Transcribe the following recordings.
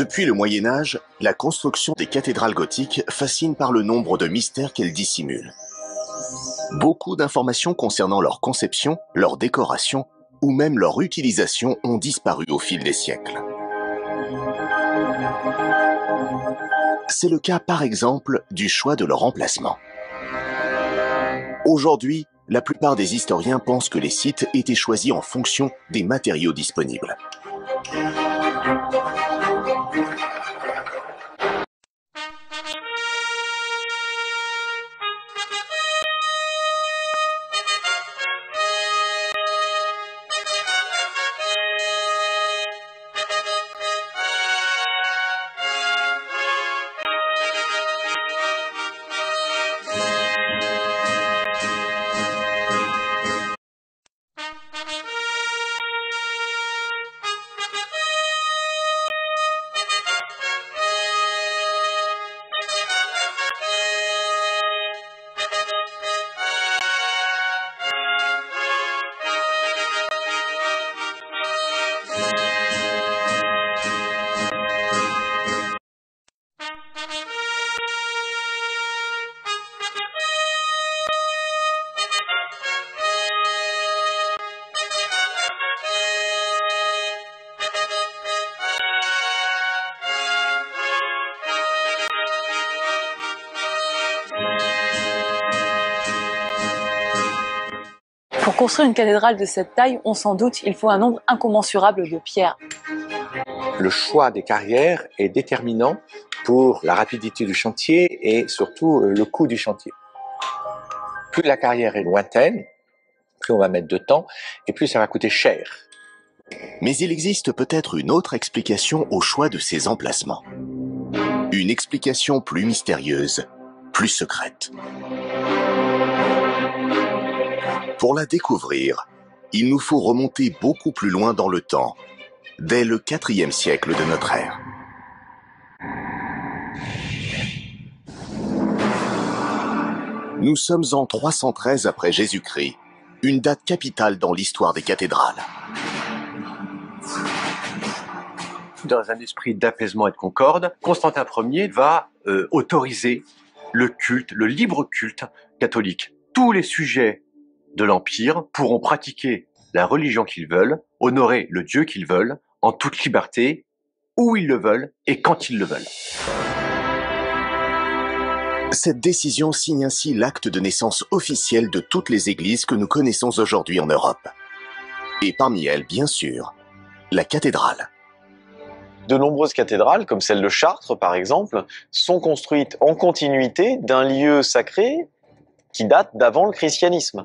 Depuis le Moyen-Âge, la construction des cathédrales gothiques fascine par le nombre de mystères qu'elles dissimulent. Beaucoup d'informations concernant leur conception, leur décoration ou même leur utilisation ont disparu au fil des siècles. C'est le cas par exemple du choix de leur emplacement. Aujourd'hui, la plupart des historiens pensent que les sites étaient choisis en fonction des matériaux disponibles. Pour construire une cathédrale de cette taille, on s'en doute, il faut un nombre incommensurable de pierres. Le choix des carrières est déterminant pour la rapidité du chantier et surtout le coût du chantier. Plus la carrière est lointaine, plus on va mettre de temps et plus ça va coûter cher. Mais il existe peut-être une autre explication au choix de ces emplacements. Une explication plus mystérieuse, plus secrète. Pour la découvrir, il nous faut remonter beaucoup plus loin dans le temps, dès le IVe siècle de notre ère. Nous sommes en 313 après Jésus-Christ, une date capitale dans l'histoire des cathédrales. Dans un esprit d'apaisement et de concorde, Constantin Ier va autoriser le culte, le libre culte catholique. Tous les sujets de l'Empire pourront pratiquer la religion qu'ils veulent, honorer le Dieu qu'ils veulent, en toute liberté, où ils le veulent et quand ils le veulent. Cette décision signe ainsi l'acte de naissance officiel de toutes les églises que nous connaissons aujourd'hui en Europe. Et parmi elles, bien sûr, la cathédrale. De nombreuses cathédrales, comme celle de Chartres par exemple, sont construites en continuité d'un lieu sacré qui date d'avant le christianisme.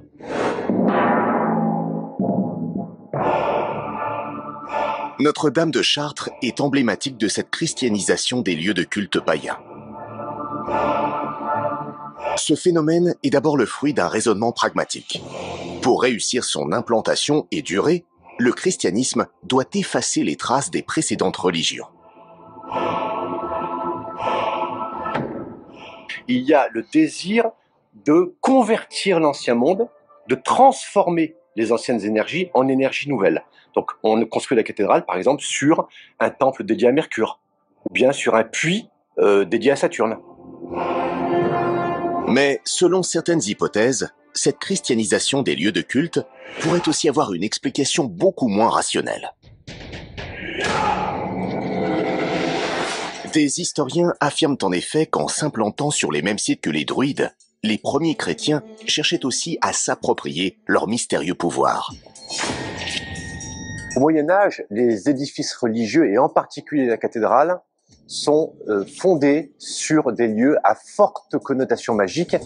Notre-Dame de Chartres est emblématique de cette christianisation des lieux de culte païens. Ce phénomène est d'abord le fruit d'un raisonnement pragmatique. Pour réussir son implantation et durer, le christianisme doit effacer les traces des précédentes religions. Il y a le désir de convertir l'ancien monde, de transformer les anciennes énergies en énergies nouvelles. Donc on construit la cathédrale par exemple sur un temple dédié à Mercure, ou bien sur un puits dédié à Saturne. Mais selon certaines hypothèses, cette christianisation des lieux de culte pourrait aussi avoir une explication beaucoup moins rationnelle. Des historiens affirment en effet qu'en s'implantant sur les mêmes sites que les druides, les premiers chrétiens cherchaient aussi à s'approprier leur mystérieux pouvoir. Au Moyen-Âge, les édifices religieux, et en particulier la cathédrale, sont fondés sur des lieux à forte connotation magique.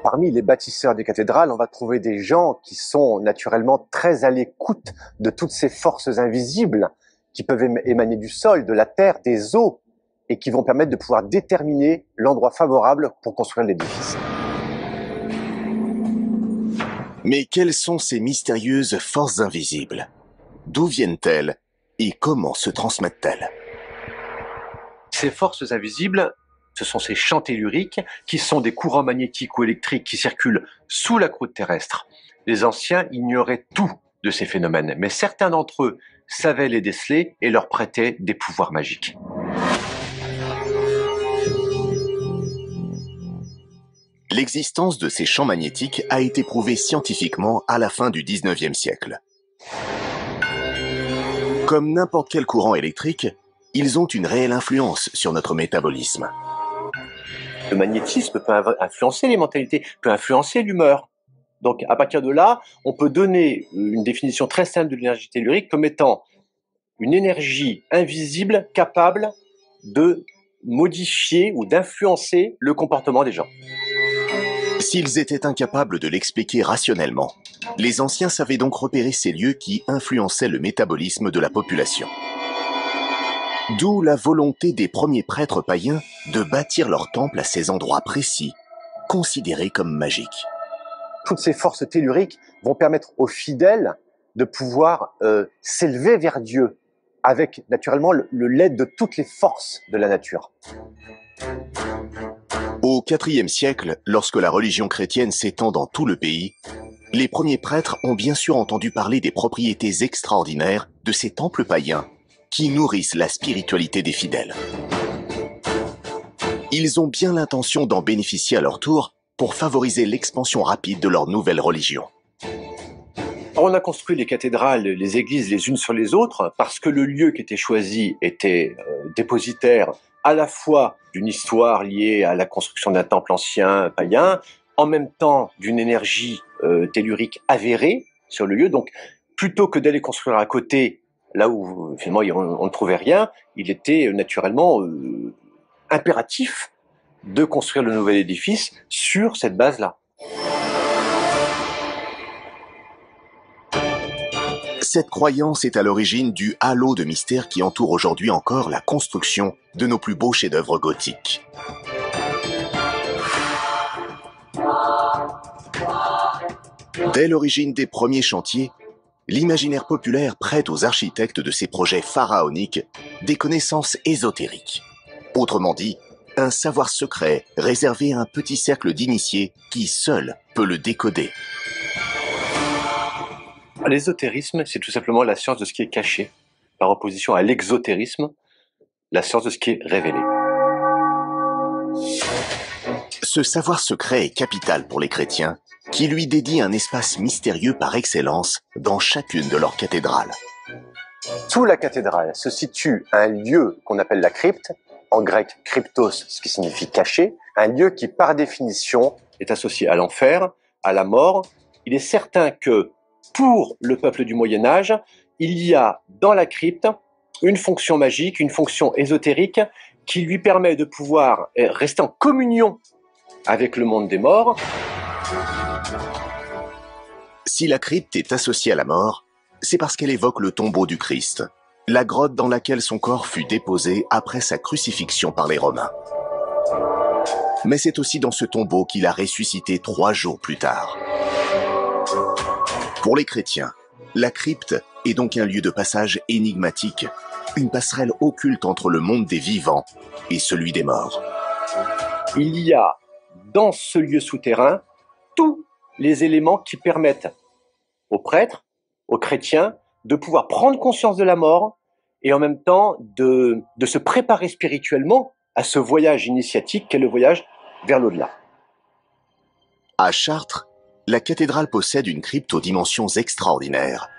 Parmi les bâtisseurs des cathédrales, on va trouver des gens qui sont naturellement très à l'écoute de toutes ces forces invisibles qui peuvent émaner du sol, de la terre, des eaux, et qui vont permettre de pouvoir déterminer l'endroit favorable pour construire l'édifice. Mais quelles sont ces mystérieuses forces invisibles? D'où viennent-elles et comment se transmettent-elles? Ces forces invisibles, ce sont ces champs telluriques qui sont des courants magnétiques ou électriques qui circulent sous la croûte terrestre. Les anciens ignoraient tout de ces phénomènes, mais certains d'entre eux savaient les déceler et leur prêtaient des pouvoirs magiques. L'existence de ces champs magnétiques a été prouvée scientifiquement à la fin du 19e siècle. Comme n'importe quel courant électrique, ils ont une réelle influence sur notre métabolisme. Le magnétisme peut influencer les mentalités, peut influencer l'humeur. Donc à partir de là, on peut donner une définition très simple de l'énergie tellurique comme étant une énergie invisible capable de modifier ou d'influencer le comportement des gens. S'ils étaient incapables de l'expliquer rationnellement, les anciens savaient donc repérer ces lieux qui influençaient le métabolisme de la population. D'où la volonté des premiers prêtres païens de bâtir leur temple à ces endroits précis, considérés comme magiques. Toutes ces forces telluriques vont permettre aux fidèles de pouvoir s'élever vers Dieu avec naturellement l'aide de toutes les forces de la nature. Au IVe siècle, lorsque la religion chrétienne s'étend dans tout le pays, les premiers prêtres ont bien sûr entendu parler des propriétés extraordinaires de ces temples païens qui nourrissent la spiritualité des fidèles. Ils ont bien l'intention d'en bénéficier à leur tour pour favoriser l'expansion rapide de leur nouvelle religion. On a construit les cathédrales, les églises les unes sur les autres parce que le lieu qui était choisi était dépositaire à la fois d'une histoire liée à la construction d'un temple ancien païen, en même temps d'une énergie tellurique avérée sur le lieu. Donc, plutôt que d'aller construire à côté, là où finalement on ne trouvait rien, il était naturellement impératif de construire le nouvel édifice sur cette base-là. Cette croyance est à l'origine du halo de mystère qui entoure aujourd'hui encore la construction de nos plus beaux chefs-d'œuvre gothiques. Dès l'origine des premiers chantiers, l'imaginaire populaire prête aux architectes de ces projets pharaoniques des connaissances ésotériques. Autrement dit, un savoir secret réservé à un petit cercle d'initiés qui seul peut le décoder. L'ésotérisme, c'est tout simplement la science de ce qui est caché, par opposition à l'exotérisme, la science de ce qui est révélé. Ce savoir secret est capital pour les chrétiens, qui lui dédient un espace mystérieux par excellence dans chacune de leurs cathédrales. Sous la cathédrale se situe un lieu qu'on appelle la crypte, en grec kryptos, ce qui signifie caché, un lieu qui par définition est associé à l'enfer, à la mort. Il est certain que pour le peuple du Moyen-Âge, il y a dans la crypte une fonction magique, une fonction ésotérique qui lui permet de pouvoir rester en communion avec le monde des morts. Si la crypte est associée à la mort, c'est parce qu'elle évoque le tombeau du Christ, la grotte dans laquelle son corps fut déposé après sa crucifixion par les Romains. Mais c'est aussi dans ce tombeau qu'il a ressuscité 3 jours plus tard. Pour les chrétiens, la crypte est donc un lieu de passage énigmatique, une passerelle occulte entre le monde des vivants et celui des morts. Il y a dans ce lieu souterrain tous les éléments qui permettent aux prêtres, aux chrétiens, de pouvoir prendre conscience de la mort et en même temps de se préparer spirituellement à ce voyage initiatique qu'est le voyage vers l'au-delà. À Chartres, la cathédrale possède une crypte aux dimensions extraordinaires,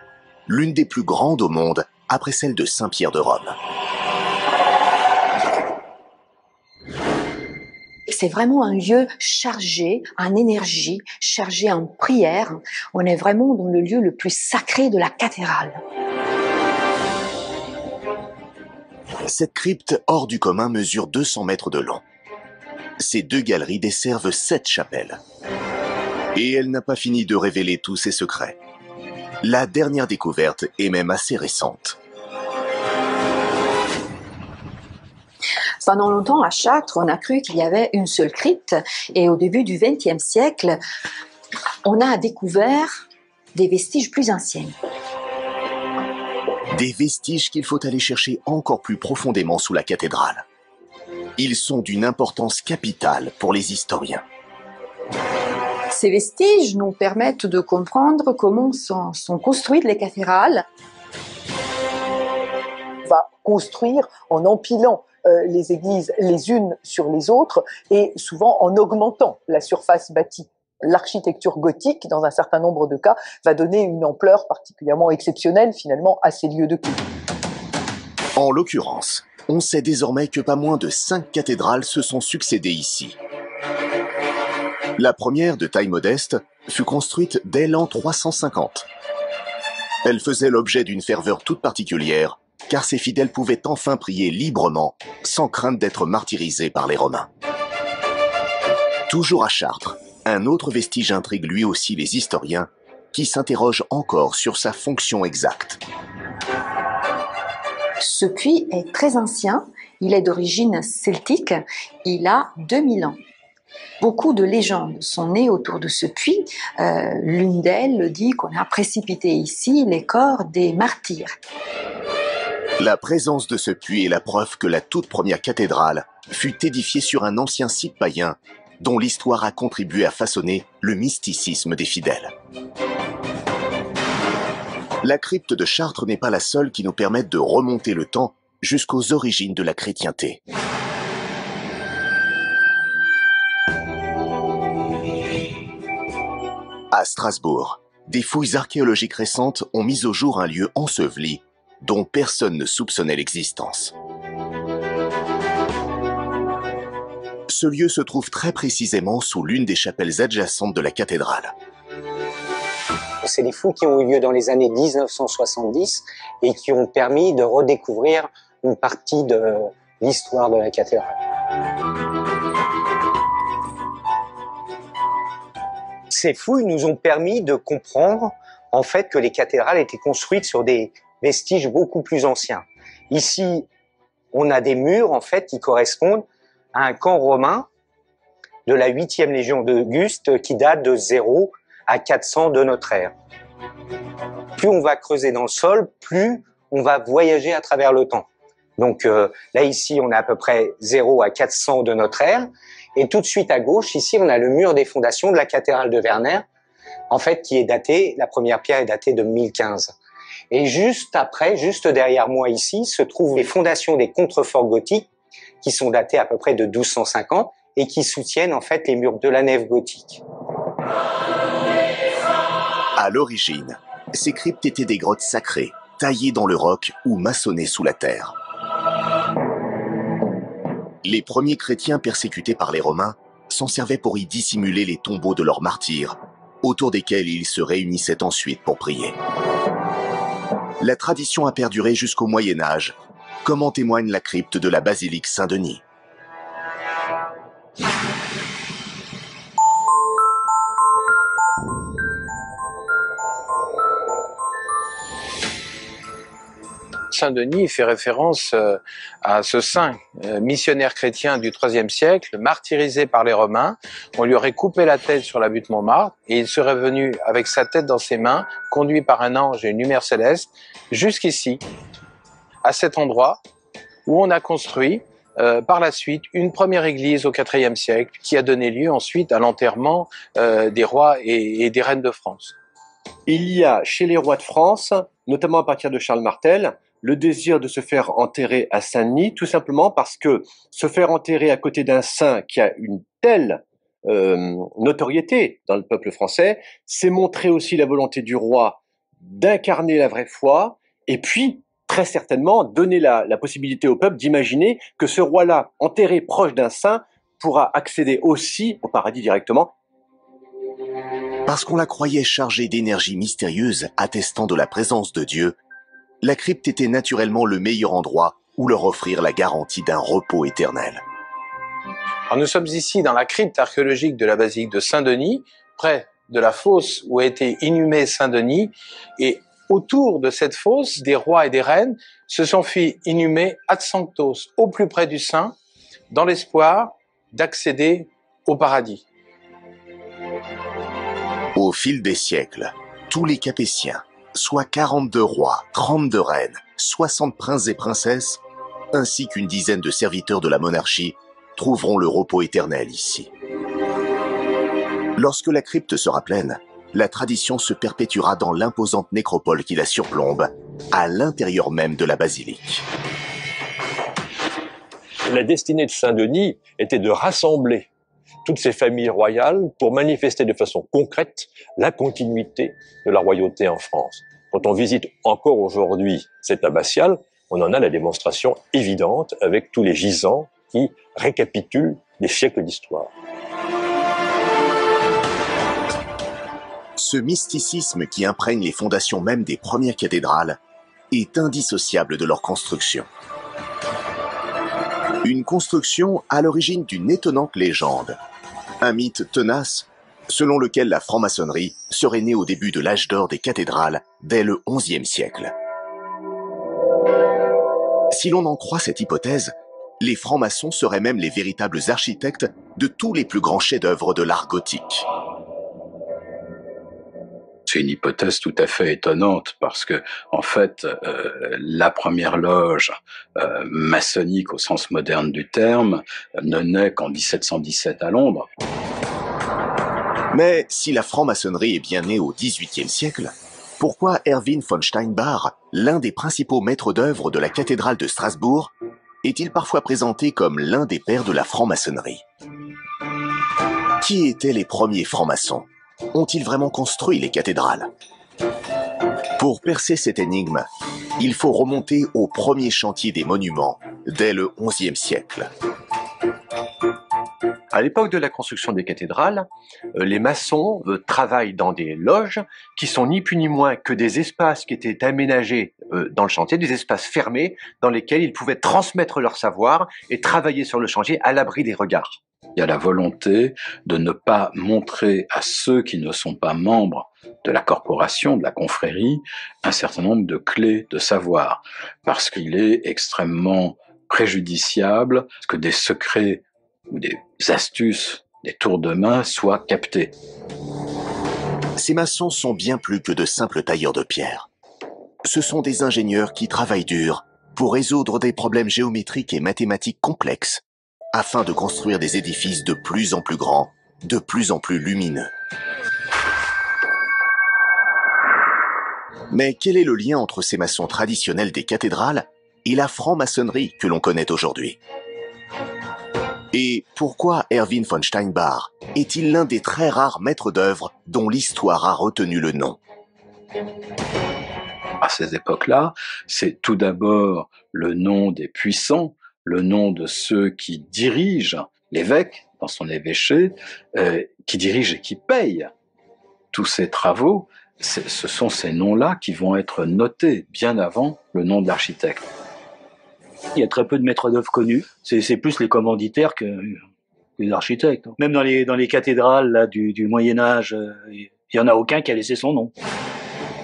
l'une des plus grandes au monde après celle de Saint-Pierre de Rome. C'est vraiment un lieu chargé en énergie, chargé en prière. On est vraiment dans le lieu le plus sacré de la cathédrale. Cette crypte hors du commun mesure 200 mètres de long. Ces 2 galeries desservent 7 chapelles. Et elle n'a pas fini de révéler tous ses secrets. La dernière découverte est même assez récente. Pendant longtemps, à Chartres, on a cru qu'il y avait une seule crypte. Et au début du XXe siècle, on a découvert des vestiges plus anciens. Des vestiges qu'il faut aller chercher encore plus profondément sous la cathédrale. Ils sont d'une importance capitale pour les historiens. Ces vestiges nous permettent de comprendre comment sont construites les cathédrales. On va construire en empilant les églises les unes sur les autres et souvent en augmentant la surface bâtie. L'architecture gothique, dans un certain nombre de cas, va donner une ampleur particulièrement exceptionnelle finalement à ces lieux de culte. En l'occurrence, on sait désormais que pas moins de 5 cathédrales se sont succédées ici. La première, de taille modeste, fut construite dès l'an 350. Elle faisait l'objet d'une ferveur toute particulière, car ses fidèles pouvaient enfin prier librement, sans crainte d'être martyrisés par les Romains. Toujours à Chartres, un autre vestige intrigue lui aussi les historiens, qui s'interrogent encore sur sa fonction exacte. Ce puits est très ancien, il est d'origine celtique, il a 2000 ans. Beaucoup de légendes sont nées autour de ce puits. L'une d'elles dit qu'on a précipité ici les corps des martyrs. La présence de ce puits est la preuve que la toute première cathédrale fut édifiée sur un ancien site païen dont l'histoire a contribué à façonner le mysticisme des fidèles. La crypte de Chartres n'est pas la seule qui nous permette de remonter le temps jusqu'aux origines de la chrétienté. À Strasbourg, des fouilles archéologiques récentes ont mis au jour un lieu enseveli dont personne ne soupçonnait l'existence. Ce lieu se trouve très précisément sous l'une des chapelles adjacentes de la cathédrale. C'est des fouilles qui ont eu lieu dans les années 1970 et qui ont permis de redécouvrir une partie de l'histoire de la cathédrale. Ces fouilles nous ont permis de comprendre en fait que les cathédrales étaient construites sur des vestiges beaucoup plus anciens. Ici, on a des murs en fait qui correspondent à un camp romain de la 8e légion d'Auguste qui date de 0 à 400 de notre ère. Plus on va creuser dans le sol, plus on va voyager à travers le temps. Donc là ici, on a à peu près 0 à 400 de notre ère. Et tout de suite à gauche, ici, on a le mur des fondations de la cathédrale de Werner, en fait, qui est daté, la première pierre est datée de 1015. Et juste après, juste derrière moi ici, se trouvent les fondations des contreforts gothiques, qui sont datées à peu près de 1250 et qui soutiennent en fait les murs de la nef gothique. À l'origine, ces cryptes étaient des grottes sacrées, taillées dans le roc ou maçonnées sous la terre. Les premiers chrétiens persécutés par les Romains s'en servaient pour y dissimuler les tombeaux de leurs martyrs, autour desquels ils se réunissaient ensuite pour prier. La tradition a perduré jusqu'au Moyen Âge, comme en témoigne la crypte de la basilique Saint-Denis. Saint-Denis fait référence à ce saint missionnaire chrétien du IIIe siècle, martyrisé par les Romains. On lui aurait coupé la tête sur la butte Montmartre et il serait venu avec sa tête dans ses mains, conduit par un ange et une lumière céleste, jusqu'ici, à cet endroit où on a construit par la suite une première église au IVe siècle qui a donné lieu ensuite à l'enterrement des rois et des reines de France. Il y a chez les rois de France, notamment à partir de Charles Martel, le désir de se faire enterrer à Saint-Denis, tout simplement parce que se faire enterrer à côté d'un saint qui a une telle notoriété dans le peuple français, c'est montrer aussi la volonté du roi d'incarner la vraie foi, et puis, très certainement, donner la possibilité au peuple d'imaginer que ce roi-là, enterré proche d'un saint, pourra accéder aussi au paradis directement. Parce qu'on la croyait chargée d'énergie mystérieuse attestant de la présence de Dieu, la crypte était naturellement le meilleur endroit où leur offrir la garantie d'un repos éternel. Alors nous sommes ici dans la crypte archéologique de la basilique de Saint-Denis, près de la fosse où a été inhumé Saint-Denis, et autour de cette fosse, des rois et des reines se sont fait inhumer ad sanctos, au plus près du saint, dans l'espoir d'accéder au paradis. Au fil des siècles, tous les Capétiens, soit 42 rois, 32 reines, 60 princes et princesses, ainsi qu'une dizaine de serviteurs de la monarchie, trouveront le repos éternel ici. Lorsque la crypte sera pleine, la tradition se perpétuera dans l'imposante nécropole qui la surplombe, à l'intérieur même de la basilique. La destinée de Saint-Denis était de rassembler toutes ces familles royales pour manifester de façon concrète la continuité de la royauté en France. Quand on visite encore aujourd'hui cette abbatiale, on en a la démonstration évidente avec tous les gisants qui récapitulent des siècles d'histoire. Ce mysticisme qui imprègne les fondations même des premières cathédrales est indissociable de leur construction. Une construction à l'origine d'une étonnante légende, un mythe tenace selon lequel la franc-maçonnerie serait née au début de l'âge d'or des cathédrales dès le XIe siècle. Si l'on en croit cette hypothèse, les francs-maçons seraient même les véritables architectes de tous les plus grands chefs-d'œuvre de l'art gothique. C'est une hypothèse tout à fait étonnante parce que, en fait, la première loge maçonnique au sens moderne du terme ne naît qu'en 1717 à Londres. Mais si la franc-maçonnerie est bien née au XVIIIe siècle, pourquoi Erwin von Steinbach, l'un des principaux maîtres d'œuvre de la cathédrale de Strasbourg, est-il parfois présenté comme l'un des pères de la franc-maçonnerie? Qui étaient les premiers francs-maçons? Ont-ils vraiment construit les cathédrales? Pour percer cette énigme, il faut remonter au premier chantier des monuments, dès le XIe siècle. À l'époque de la construction des cathédrales, les maçons travaillent dans des loges qui sont ni plus ni moins que des espaces qui étaient aménagés dans le chantier, des espaces fermés dans lesquels ils pouvaient transmettre leur savoir et travailler sur le chantier à l'abri des regards. Il y a la volonté de ne pas montrer à ceux qui ne sont pas membres de la corporation, de la confrérie, un certain nombre de clés de savoir, parce qu'il est extrêmement préjudiciable que des secrets ou des astuces, des tours de main soient captés. Ces maçons sont bien plus que de simples tailleurs de pierre. Ce sont des ingénieurs qui travaillent dur pour résoudre des problèmes géométriques et mathématiques complexes, afin de construire des édifices de plus en plus grands, de plus en plus lumineux. Mais quel est le lien entre ces maçons traditionnels des cathédrales et la franc-maçonnerie que l'on connaît aujourd'hui? Et pourquoi Erwin von Steinbach est-il l'un des très rares maîtres d'œuvre dont l'histoire a retenu le nom? À ces époques-là, c'est tout d'abord le nom des puissants, le nom de ceux qui dirigent, l'évêque dans son évêché, qui dirige et qui paye tous ces travaux. Ce sont ces noms-là qui vont être notés bien avant le nom de l'architecte. Il y a très peu de maîtres d'œuvre connus. C'est plus les commanditaires que les architectes. Même dans les cathédrales là, du Moyen-Âge, il n'y en a aucun qui a laissé son nom.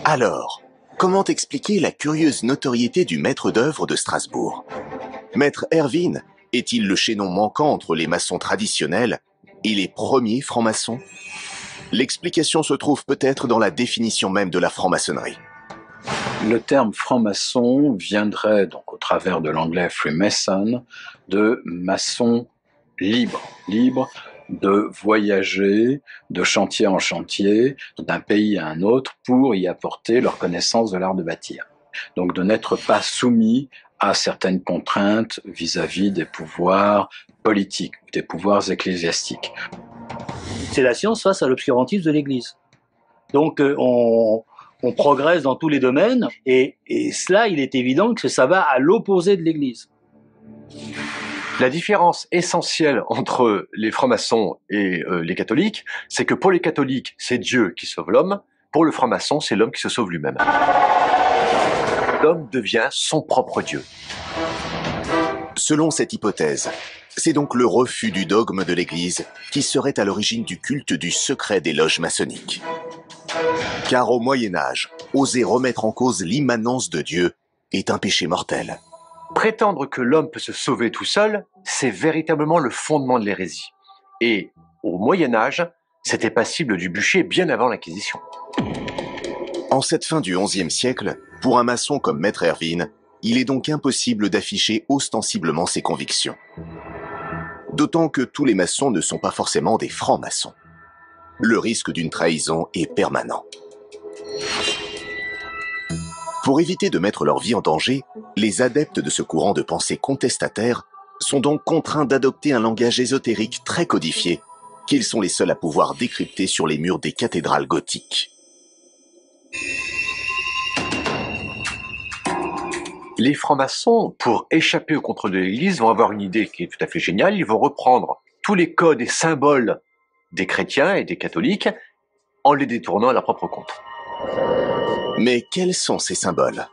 Alors, comment expliquer la curieuse notoriété du maître d'œuvre de Strasbourg? Maître Erwin est-il le chaînon manquant entre les maçons traditionnels et les premiers francs-maçons? L'explication se trouve peut-être dans la définition même de la franc-maçonnerie. Le terme franc-maçon viendrait, donc au travers de l'anglais Freemason, de maçon libre, libre de voyager de chantier en chantier, d'un pays à un autre, pour y apporter leur connaissance de l'art de bâtir. Donc de n'être pas soumis à certaines contraintes vis-à-vis des pouvoirs politiques, des pouvoirs ecclésiastiques. C'est la science face à l'obscurantisme de l'Église. Donc on progresse dans tous les domaines, et cela, il est évident que ça va à l'opposé de l'Église. La différence essentielle entre les francs-maçons et les catholiques, c'est que pour les catholiques, c'est Dieu qui sauve l'homme, pour le franc-maçon, c'est l'homme qui se sauve lui-même. L'homme devient son propre Dieu. Selon cette hypothèse, c'est donc le refus du dogme de l'Église qui serait à l'origine du culte du secret des loges maçonniques. Car au Moyen-Âge, oser remettre en cause l'immanence de Dieu est un péché mortel. Prétendre que l'homme peut se sauver tout seul, c'est véritablement le fondement de l'hérésie. Et au Moyen-Âge, c'était passible du bûcher bien avant l'Inquisition. En cette fin du XIe siècle, pour un maçon comme Maître Erwin, il est donc impossible d'afficher ostensiblement ses convictions. D'autant que tous les maçons ne sont pas forcément des francs-maçons. le risque d'une trahison est permanent. Pour éviter de mettre leur vie en danger, les adeptes de ce courant de pensée contestataire sont donc contraints d'adopter un langage ésotérique très codifié qu'ils sont les seuls à pouvoir décrypter sur les murs des cathédrales gothiques. Les francs-maçons, pour échapper au contrôle de l'Église, vont avoir une idée qui est tout à fait géniale. Ils vont reprendre tous les codes et symboles des chrétiens et des catholiques en les détournant à leur propre compte. Mais quels sont ces symboles?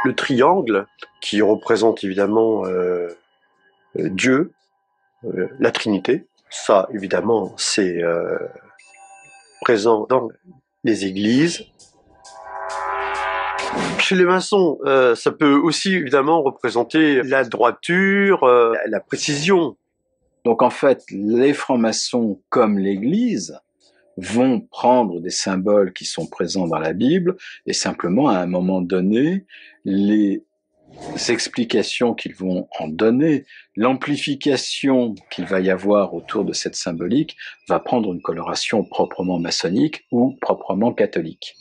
Le triangle, qui représente évidemment Dieu, la Trinité, ça évidemment c'est présent dans les églises. Chez les maçons, ça peut aussi évidemment représenter la droiture, la précision. Donc en fait, les francs-maçons comme l'Église vont prendre des symboles qui sont présents dans la Bible et simplement à un moment donné, les explications qu'ils vont en donner, l'amplification qu'il va y avoir autour de cette symbolique va prendre une coloration proprement maçonnique ou proprement catholique.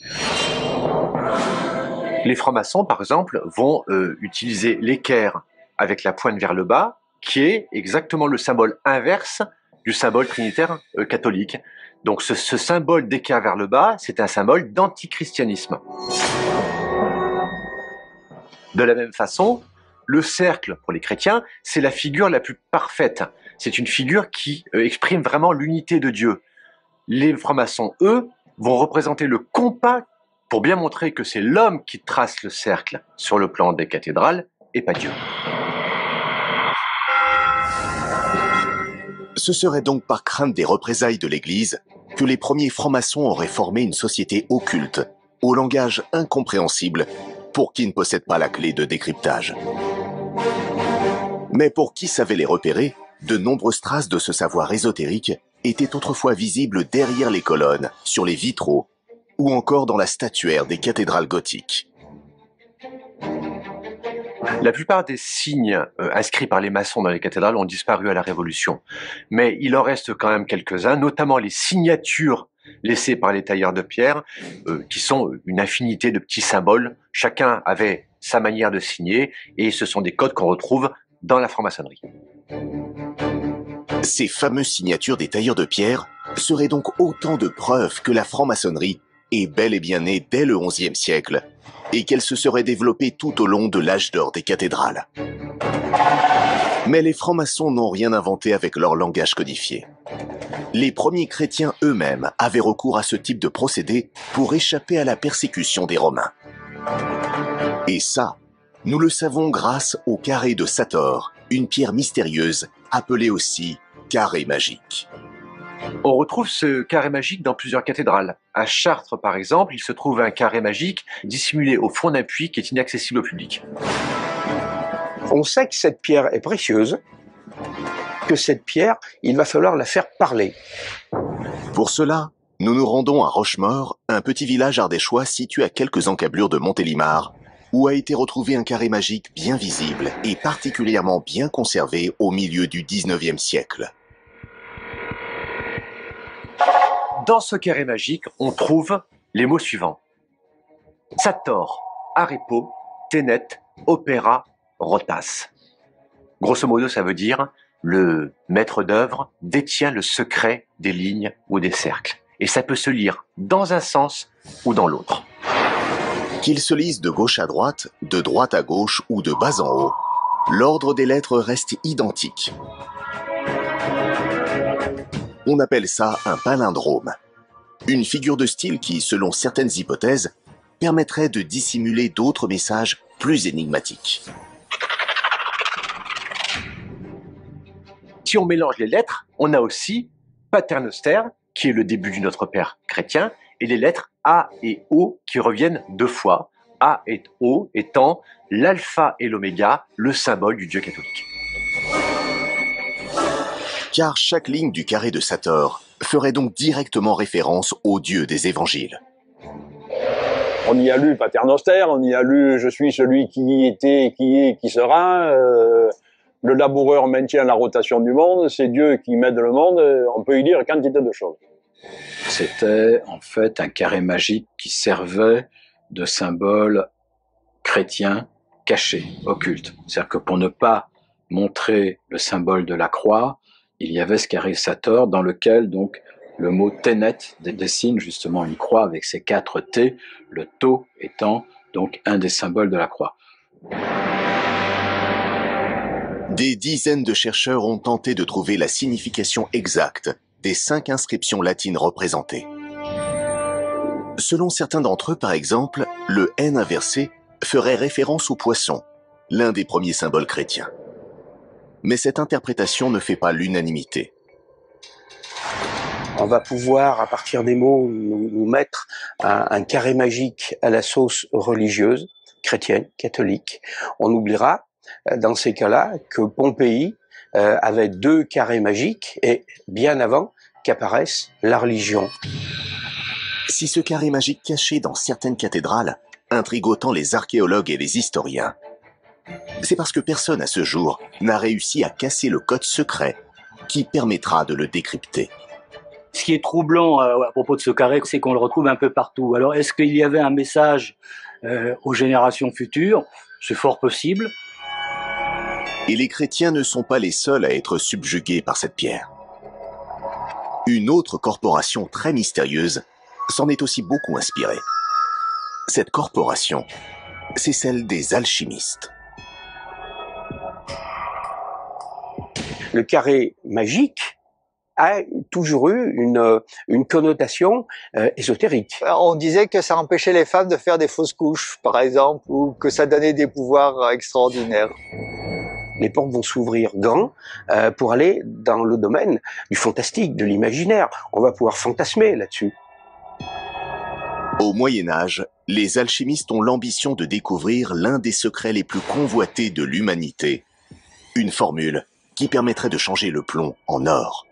Les francs-maçons, par exemple, vont utiliser l'équerre avec la pointe vers le bas, qui est exactement le symbole inverse du symbole trinitaire catholique. Donc ce symbole d'équerre vers le bas, c'est un symbole d'antichristianisme. De la même façon, le cercle, pour les chrétiens, c'est la figure la plus parfaite. C'est une figure qui exprime vraiment l'unité de Dieu. Les francs-maçons, eux, vont représenter le compas pour bien montrer que c'est l'homme qui trace le cercle sur le plan des cathédrales et pas Dieu. Ce serait donc par crainte des représailles de l'Église que les premiers francs-maçons auraient formé une société occulte, au langage incompréhensible, pour qui ne possède pas la clé de décryptage. Mais pour qui savait les repérer, de nombreuses traces de ce savoir ésotérique étaient autrefois visibles derrière les colonnes, sur les vitraux, ou encore dans la statuaire des cathédrales gothiques. La plupart des signes inscrits par les maçons dans les cathédrales ont disparu à la Révolution. Mais il en reste quand même quelques-uns, notamment les signatures laissées par les tailleurs de pierre, qui sont une infinité de petits symboles. Chacun avait sa manière de signer, et ce sont des codes qu'on retrouve dans la franc-maçonnerie. Ces fameuses signatures des tailleurs de pierre seraient donc autant de preuves que la franc-maçonnerie est bel et bien née dès le XIe siècle, et qu'elle se serait développée tout au long de l'âge d'or des cathédrales. Mais les francs-maçons n'ont rien inventé avec leur langage codifié. Les premiers chrétiens eux-mêmes avaient recours à ce type de procédé pour échapper à la persécution des Romains. Et ça, nous le savons grâce au carré de Sator, une pierre mystérieuse appelée aussi carré magique. On retrouve ce carré magique dans plusieurs cathédrales. À Chartres, par exemple, il se trouve un carré magique dissimulé au fond d'un puits qui est inaccessible au public. On sait que cette pierre est précieuse, que cette pierre, il va falloir la faire parler. Pour cela, nous nous rendons à Rochemaure, un petit village ardéchois situé à quelques encablures de Montélimar, où a été retrouvé un carré magique bien visible et particulièrement bien conservé au milieu du XIXe siècle. Dans ce carré magique, on trouve les mots suivants. Sator, Arepo, Ténet, Opéra, Rotas. Grosso modo, ça veut dire le maître d'œuvre détient le secret des lignes ou des cercles. Et ça peut se lire dans un sens ou dans l'autre. Qu'ils se lisent de gauche à droite, de droite à gauche ou de bas en haut, l'ordre des lettres reste identique. On appelle ça un palindrome. Une figure de style qui, selon certaines hypothèses, permettrait de dissimuler d'autres messages plus énigmatiques. Si on mélange les lettres, on a aussi Paternoster, qui est le début du Notre Père chrétien, et les lettres A et O qui reviennent deux fois, A et O étant l'alpha et l'oméga, le symbole du Dieu catholique. Car chaque ligne du carré de Sator ferait donc directement référence au Dieu des évangiles. On y a lu Paternoster, on y a lu « Je suis celui qui était, qui est, qui sera Le laboureur maintient la rotation du monde, c'est Dieu qui mène le monde, on peut y dire quantité de choses. C'était en fait un carré magique qui servait de symbole chrétien caché, occulte. C'est-à-dire que pour ne pas montrer le symbole de la croix, il y avait ce carré Sator dans lequel donc le mot Ténet dessine justement une croix avec ses 4 T, le Tau étant donc un des symboles de la croix. Des dizaines de chercheurs ont tenté de trouver la signification exacte des 5 inscriptions latines représentées. Selon certains d'entre eux, par exemple, le N inversé ferait référence au poisson, l'un des premiers symboles chrétiens. Mais cette interprétation ne fait pas l'unanimité. On va pouvoir, à partir des mots, nous mettre un carré magique à la sauce religieuse, chrétienne, catholique. On oubliera, dans ces cas-là, que Pompéi avait 2 carrés magiques et bien avant qu'apparaisse la religion. Si ce carré magique caché dans certaines cathédrales intrigue autant les archéologues et les historiens, c'est parce que personne à ce jour n'a réussi à casser le code secret qui permettra de le décrypter. Ce qui est troublant à propos de ce carré, c'est qu'on le retrouve un peu partout. Alors, est-ce qu'il y avait un message aux générations futures? C'est fort possible. Et les chrétiens ne sont pas les seuls à être subjugués par cette pierre. Une autre corporation très mystérieuse s'en est aussi beaucoup inspirée. Cette corporation, c'est celle des alchimistes. Le carré magique a toujours eu une connotation ésotérique. On disait que ça empêchait les femmes de faire des fausses couches, par exemple, ou que ça donnait des pouvoirs extraordinaires. Les portes vont s'ouvrir grand pour aller dans le domaine du fantastique, de l'imaginaire. On va pouvoir fantasmer là-dessus. Au Moyen-Âge, les alchimistes ont l'ambition de découvrir l'un des secrets les plus convoités de l'humanité. Une formule qui permettrait de changer le plomb en or.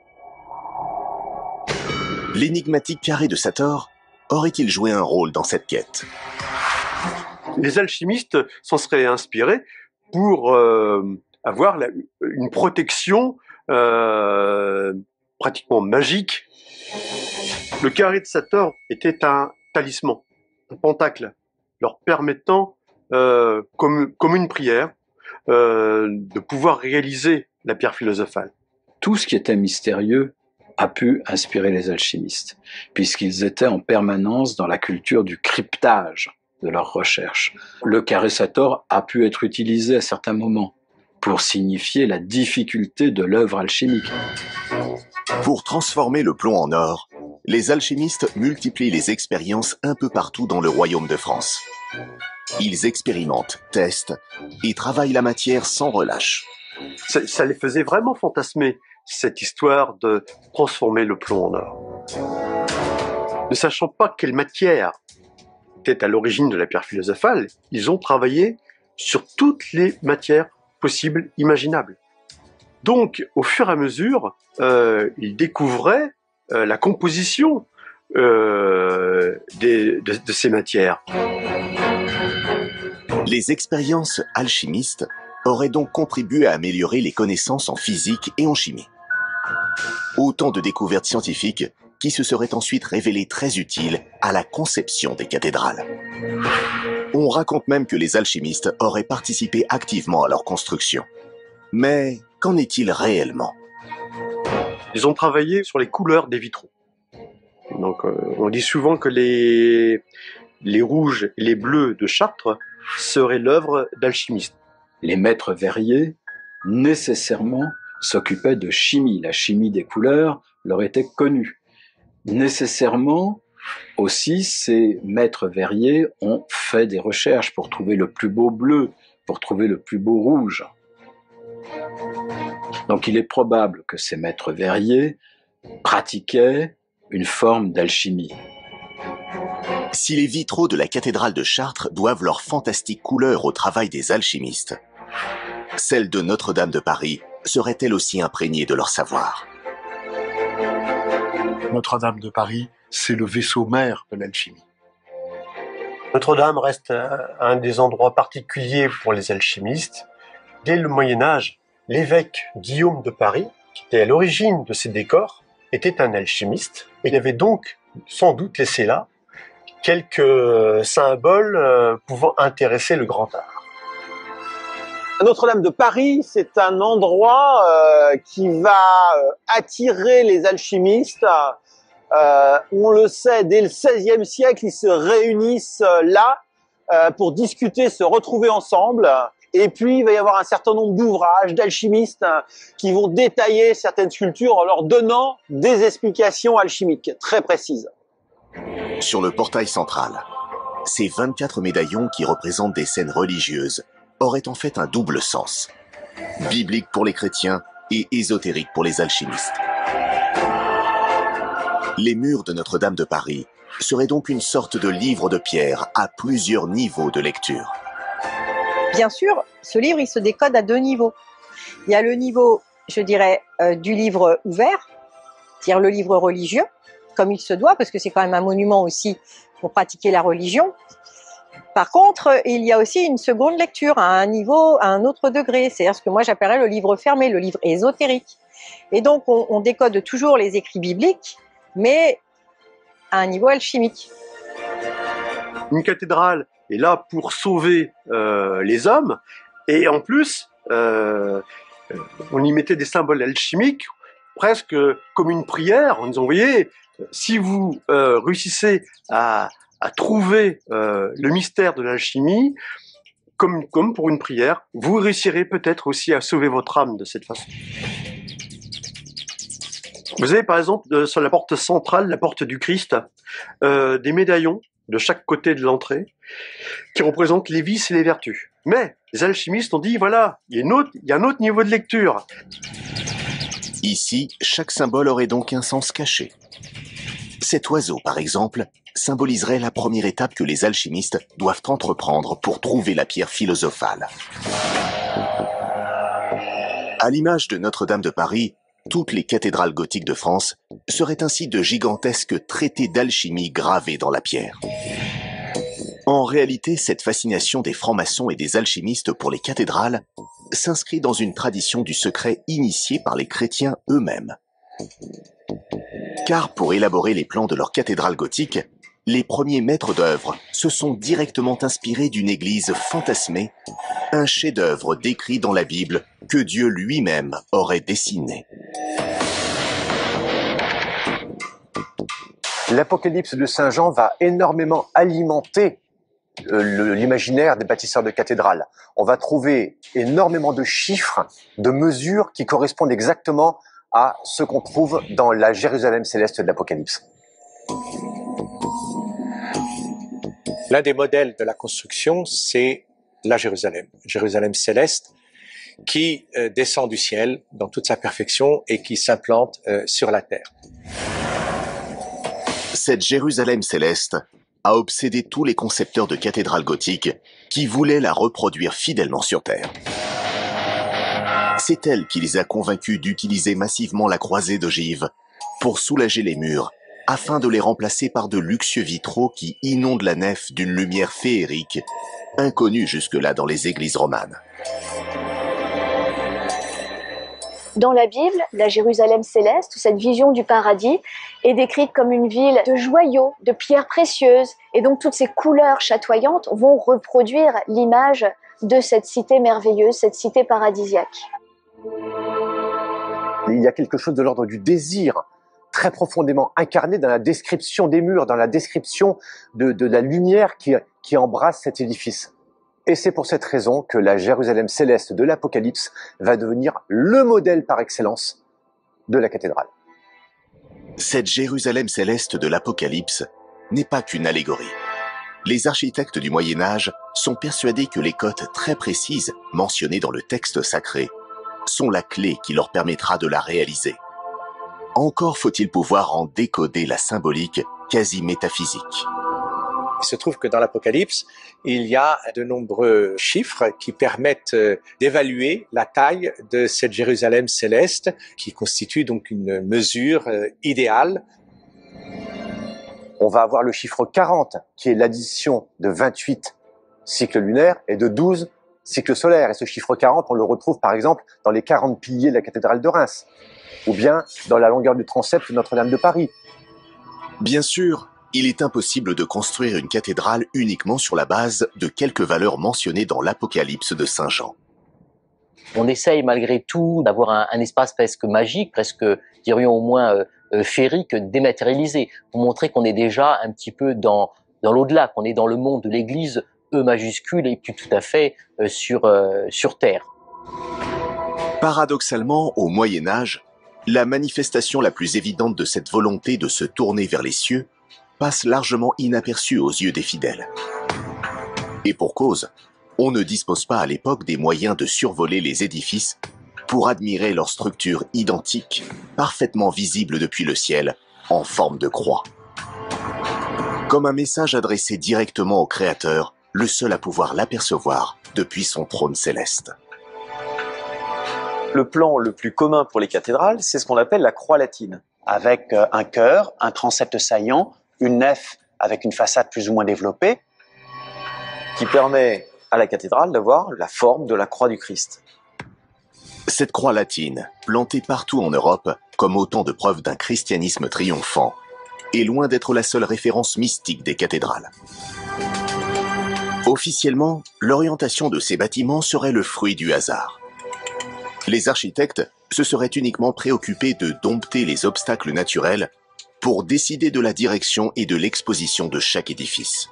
L'énigmatique carré de Sator aurait-il joué un rôle dans cette quête? Les alchimistes s'en seraient inspirés pour avoir une protection pratiquement magique. Le carré de Sator était un talisman, un pentacle, leur permettant, comme une prière, de pouvoir réaliser la pierre philosophale. Tout ce qui était mystérieux a pu inspirer les alchimistes, puisqu'ils étaient en permanence dans la culture du cryptage de leurs recherches. Le carré Sator a pu être utilisé à certains moments pour signifier la difficulté de l'œuvre alchimique. Pour transformer le plomb en or, les alchimistes multiplient les expériences un peu partout dans le royaume de France. Ils expérimentent, testent et travaillent la matière sans relâche. Ça les faisait vraiment fantasmer, cette histoire de transformer le plomb en or. Ne sachant pas quelle matière était à l'origine de la pierre philosophale, ils ont travaillé sur toutes les matières possibles, imaginables. Donc, au fur et à mesure, ils découvraient la composition de ces matières. Les expériences alchimistes auraient donc contribué à améliorer les connaissances en physique et en chimie. Autant de découvertes scientifiques qui se seraient ensuite révélées très utiles à la conception des cathédrales. On raconte même que les alchimistes auraient participé activement à leur construction. Mais qu'en est-il réellement? Ils ont travaillé sur les couleurs des vitraux. Donc, on dit souvent que les rouges et les bleus de Chartres seraient l'œuvre d'alchimistes. Les maîtres verriers, nécessairement, s'occupaient de chimie. La chimie des couleurs leur était connue. Nécessairement, aussi, ces maîtres verriers ont fait des recherches pour trouver le plus beau bleu, pour trouver le plus beau rouge. Donc il est probable que ces maîtres verriers pratiquaient une forme d'alchimie. Si les vitraux de la cathédrale de Chartres doivent leur fantastique couleur au travail des alchimistes, celle de Notre-Dame de Paris serait-elle aussi imprégnée de leur savoir? Notre-Dame de Paris, c'est le vaisseau mère de l'alchimie. Notre-Dame reste un des endroits particuliers pour les alchimistes. Dès le Moyen-Âge, l'évêque Guillaume de Paris, qui était à l'origine de ces décors, était un alchimiste. Il avait donc sans doute laissé là quelques symboles pouvant intéresser le grand art. Notre-Dame de Paris, c'est un endroit qui va attirer les alchimistes. On le sait, dès le XVIe siècle, ils se réunissent là pour discuter, se retrouver ensemble. Et puis, il va y avoir un certain nombre d'ouvrages d'alchimistes qui vont détailler certaines sculptures en leur donnant des explications alchimiques très précises. Sur le portail central, ces 24 médaillons qui représentent des scènes religieuses auraient en fait un double sens, biblique pour les chrétiens et ésotérique pour les alchimistes. Les murs de Notre-Dame de Paris seraient donc une sorte de livre de pierre à plusieurs niveaux de lecture. Bien sûr, ce livre, il se décode à deux niveaux. Il y a le niveau, je dirais, du livre ouvert, c'est-à-dire le livre religieux, comme il se doit, parce que c'est quand même un monument aussi pour pratiquer la religion. Par contre, il y a aussi une seconde lecture à un niveau, à un autre degré, c'est-à-dire ce que moi j'appellerais le livre fermé, le livre ésotérique. Et donc, on décode toujours les écrits bibliques, mais à un niveau alchimique. Une cathédrale est là pour sauver les hommes, et en plus, on y mettait des symboles alchimiques, presque comme une prière, en disant, vous voyez, si vous réussissez à trouver le mystère de l'alchimie, comme pour une prière, vous réussirez peut-être aussi à sauver votre âme de cette façon. Vous avez par exemple sur la porte centrale, la porte du Christ, des médaillons de chaque côté de l'entrée qui représentent les vices et les vertus. Mais les alchimistes ont dit, voilà, il y a un autre niveau de lecture. Ici, chaque symbole aurait donc un sens caché. Cet oiseau, par exemple, symboliserait la première étape que les alchimistes doivent entreprendre pour trouver la pierre philosophale. À l'image de Notre-Dame de Paris, toutes les cathédrales gothiques de France seraient ainsi de gigantesques traités d'alchimie gravés dans la pierre. En réalité, cette fascination des francs-maçons et des alchimistes pour les cathédrales s'inscrit dans une tradition du secret initiée par les chrétiens eux-mêmes. Car pour élaborer les plans de leur cathédrale gothique, les premiers maîtres d'œuvre se sont directement inspirés d'une église fantasmée, un chef-d'œuvre décrit dans la Bible que Dieu lui-même aurait dessiné. L'Apocalypse de Saint Jean va énormément alimenter l'imaginaire des bâtisseurs de cathédrales. On va trouver énormément de chiffres, de mesures qui correspondent exactement à ce qu'on trouve dans la Jérusalem céleste de l'Apocalypse. L'un des modèles de la construction, c'est la Jérusalem céleste, qui descend du ciel dans toute sa perfection et qui s'implante sur la terre. Cette Jérusalem céleste a obsédé tous les concepteurs de cathédrales gothiques qui voulaient la reproduire fidèlement sur Terre. C'est elle qui les a convaincus d'utiliser massivement la croisée d'ogives pour soulager les murs, afin de les remplacer par de luxueux vitraux qui inondent la nef d'une lumière féerique, inconnue jusque-là dans les églises romanes. Dans la Bible, la Jérusalem céleste, cette vision du paradis, est décrite comme une ville de joyaux, de pierres précieuses, et donc toutes ces couleurs chatoyantes vont reproduire l'image de cette cité merveilleuse, cette cité paradisiaque. Il y a quelque chose de l'ordre du désir, très profondément incarné dans la description des murs, dans la description de la lumière qui embrasse cet édifice. Et c'est pour cette raison que la Jérusalem céleste de l'Apocalypse va devenir le modèle par excellence de la cathédrale. Cette Jérusalem céleste de l'Apocalypse n'est pas qu'une allégorie. Les architectes du Moyen-Âge sont persuadés que les cotes très précises mentionnées dans le texte sacré sont la clé qui leur permettra de la réaliser. Encore faut-il pouvoir en décoder la symbolique quasi métaphysique. Il se trouve que dans l'Apocalypse, il y a de nombreux chiffres qui permettent d'évaluer la taille de cette Jérusalem céleste, qui constitue donc une mesure idéale. On va avoir le chiffre 40, qui est l'addition de 28 cycles lunaires et de 12 cycle solaire. Et ce chiffre 40, on le retrouve par exemple dans les 40 piliers de la cathédrale de Reims, ou bien dans la longueur du transept de Notre-Dame de Paris. Bien sûr, il est impossible de construire une cathédrale uniquement sur la base de quelques valeurs mentionnées dans l'Apocalypse de Saint Jean. On essaye malgré tout d'avoir un espace presque magique, presque, dirions au moins féerique, dématérialisé, pour montrer qu'on est déjà un petit peu dans l'au-delà, qu'on est dans le monde de l'Église, E majuscule, et puis tout à fait sur Terre. Paradoxalement, au Moyen-Âge, la manifestation la plus évidente de cette volonté de se tourner vers les cieux passe largement inaperçue aux yeux des fidèles. Et pour cause, on ne dispose pas à l'époque des moyens de survoler les édifices pour admirer leur structure identique, parfaitement visible depuis le ciel, en forme de croix. Comme un message adressé directement au Créateur, le seul à pouvoir l'apercevoir depuis son trône céleste. Le plan le plus commun pour les cathédrales, c'est ce qu'on appelle la croix latine, avec un chœur, un transept saillant, une nef avec une façade plus ou moins développée, qui permet à la cathédrale d'avoir la forme de la croix du Christ. Cette croix latine, plantée partout en Europe comme autant de preuves d'un christianisme triomphant, est loin d'être la seule référence mystique des cathédrales. Officiellement, l'orientation de ces bâtiments serait le fruit du hasard. Les architectes se seraient uniquement préoccupés de dompter les obstacles naturels pour décider de la direction et de l'exposition de chaque édifice.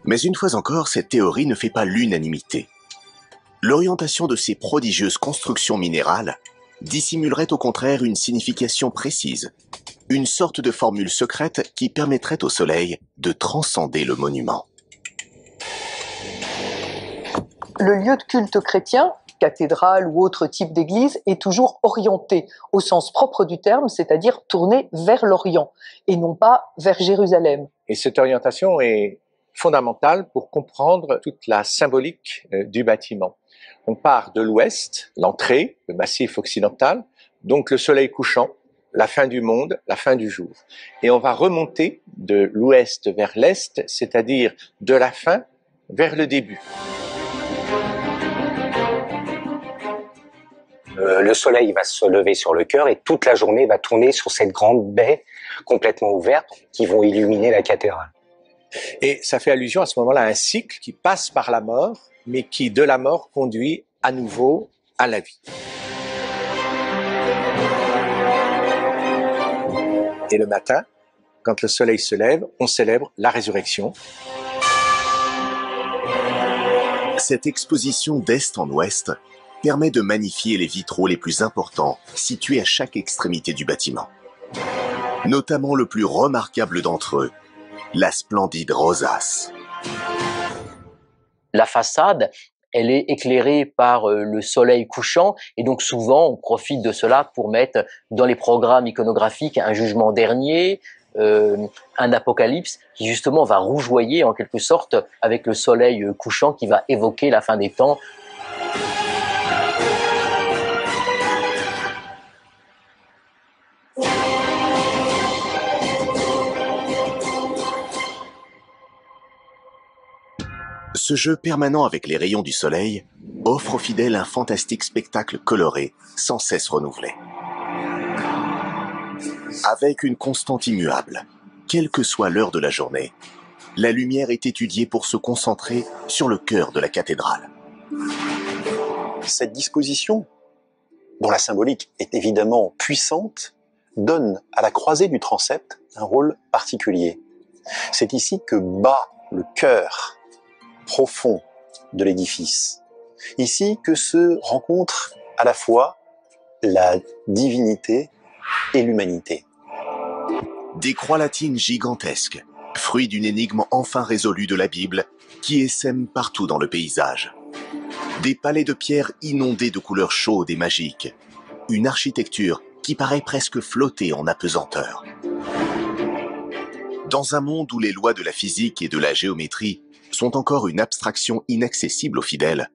Mais une fois encore, cette théorie ne fait pas l'unanimité. L'orientation de ces prodigieuses constructions minérales dissimulerait au contraire une signification précise, une sorte de formule secrète qui permettrait au soleil de transcender le monument. Le lieu de culte chrétien, cathédrale ou autre type d'église, est toujours orienté au sens propre du terme, c'est-à-dire tourné vers l'Orient et non pas vers Jérusalem. Et cette orientation est fondamentale pour comprendre toute la symbolique du bâtiment. On part de l'ouest, l'entrée, le massif occidental, donc le soleil couchant, la fin du monde, la fin du jour. Et on va remonter de l'ouest vers l'est, c'est-à-dire de la fin vers le début. Le soleil va se lever sur le chœur et toute la journée va tourner sur cette grande baie complètement ouverte qui vont illuminer la cathédrale. Et ça fait allusion à ce moment-là à un cycle qui passe par la mort, mais qui de la mort conduit à nouveau à la vie. Et le matin, quand le soleil se lève, on célèbre la résurrection. Cette exposition d'est en ouest permet de magnifier les vitraux les plus importants situés à chaque extrémité du bâtiment. Notamment le plus remarquable d'entre eux, la splendide rosace. La façade, elle est éclairée par le soleil couchant et donc souvent on profite de cela pour mettre dans les programmes iconographiques un jugement dernier, un apocalypse qui justement va rougeoyer en quelque sorte avec le soleil couchant qui va évoquer la fin des temps. Ce jeu permanent avec les rayons du soleil offre aux fidèles un fantastique spectacle coloré, sans cesse renouvelé. Avec une constante immuable, quelle que soit l'heure de la journée, la lumière est étudiée pour se concentrer sur le cœur de la cathédrale. Cette disposition, dont la symbolique est évidemment puissante, donne à la croisée du transept un rôle particulier. C'est ici que bat le cœur profond de l'édifice. Ici que se rencontrent à la fois la divinité et l'humanité. Des croix latines gigantesques, fruit d'une énigme enfin résolue de la Bible, qui essaime partout dans le paysage. Des palais de pierre inondés de couleurs chaudes et magiques. Une architecture qui paraît presque flotter en apesanteur. Dans un monde où les lois de la physique et de la géométrie sont encore une abstraction inaccessible aux fidèles,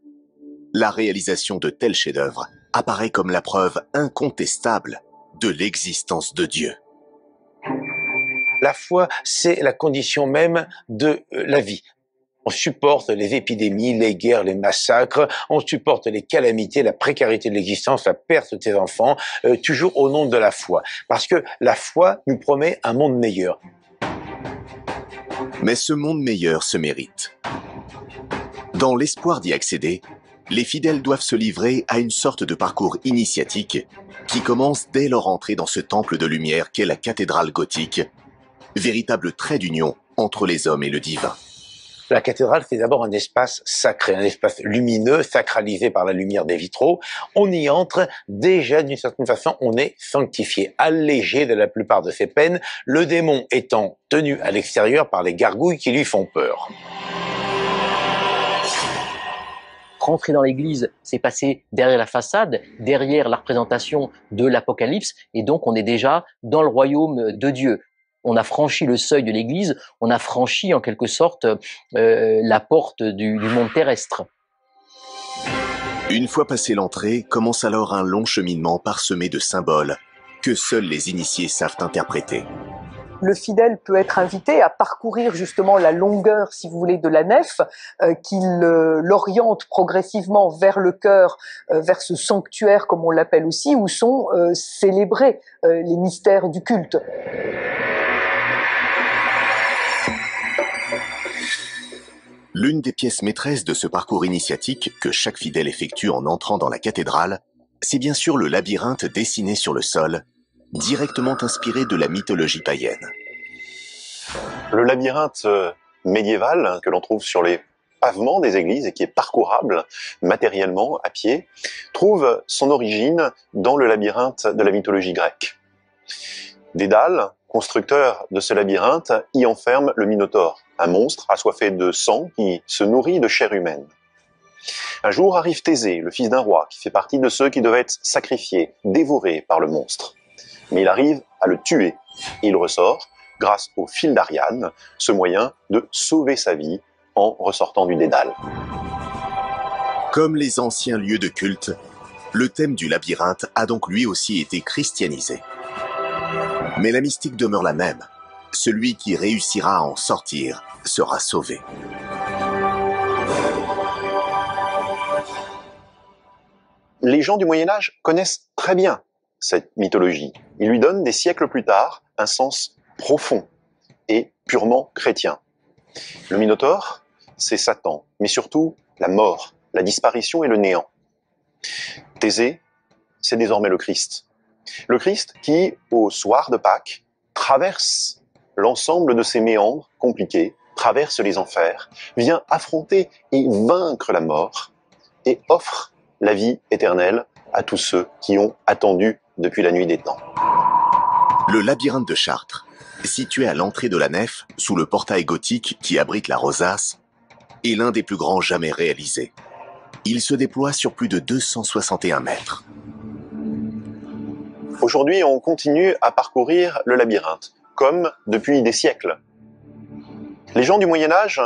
la réalisation de tels chefs-d'œuvre apparaît comme la preuve incontestable de l'existence de Dieu. La foi, c'est la condition même de la vie. On supporte les épidémies, les guerres, les massacres, on supporte les calamités, la précarité de l'existence, la perte de tes enfants, toujours au nom de la foi. Parce que la foi nous promet un monde meilleur. Mais ce monde meilleur se mérite. Dans l'espoir d'y accéder, les fidèles doivent se livrer à une sorte de parcours initiatique qui commence dès leur entrée dans ce temple de lumière qu'est la cathédrale gothique, véritable trait d'union entre les hommes et le divin. La cathédrale, c'est d'abord un espace sacré, un espace lumineux, sacralisé par la lumière des vitraux. On y entre, déjà d'une certaine façon, on est sanctifié, allégé de la plupart de ses peines, le démon étant tenu à l'extérieur par les gargouilles qui lui font peur. Rentrer dans l'église, c'est passer derrière la façade, derrière la représentation de l'Apocalypse, et donc on est déjà dans le royaume de Dieu. On a franchi le seuil de l'église, on a franchi en quelque sorte la porte du monde terrestre. Une fois passé l'entrée, commence alors un long cheminement parsemé de symboles que seuls les initiés savent interpréter. Le fidèle peut être invité à parcourir justement la longueur, si vous voulez, de la nef, qu'il l'oriente progressivement vers le chœur, vers ce sanctuaire, comme on l'appelle aussi, où sont célébrés les mystères du culte. L'une des pièces maîtresses de ce parcours initiatique que chaque fidèle effectue en entrant dans la cathédrale, c'est bien sûr le labyrinthe dessiné sur le sol, directement inspiré de la mythologie païenne. Le labyrinthe médiéval que l'on trouve sur les pavements des églises et qui est parcourable matériellement à pied, trouve son origine dans le labyrinthe de la mythologie grecque. Dédale, constructeur de ce labyrinthe, y enferme le Minotaure, un monstre assoiffé de sang qui se nourrit de chair humaine. Un jour arrive Thésée, le fils d'un roi, qui fait partie de ceux qui devaient être sacrifiés, dévorés par le monstre. Mais il arrive à le tuer, et il ressort, grâce au fil d'Ariane, ce moyen de sauver sa vie en ressortant du Dédale. Comme les anciens lieux de culte, le thème du labyrinthe a donc lui aussi été christianisé. Mais la mystique demeure la même. Celui qui réussira à en sortir sera sauvé. Les gens du Moyen-Âge connaissent très bien cette mythologie. Ils lui donnent des siècles plus tard un sens profond et purement chrétien. Le Minotaure, c'est Satan, mais surtout la mort, la disparition et le néant. Thésée, c'est désormais le Christ. Le Christ qui, au soir de Pâques, traverse l'ensemble de ces méandres compliqués, traverse les enfers, vient affronter et vaincre la mort et offre la vie éternelle à tous ceux qui ont attendu depuis la nuit des temps. Le labyrinthe de Chartres, situé à l'entrée de la nef, sous le portail gothique qui abrite la rosace, est l'un des plus grands jamais réalisés. Il se déploie sur plus de 261 mètres. Aujourd'hui, on continue à parcourir le labyrinthe, comme depuis des siècles. Les gens du Moyen-Âge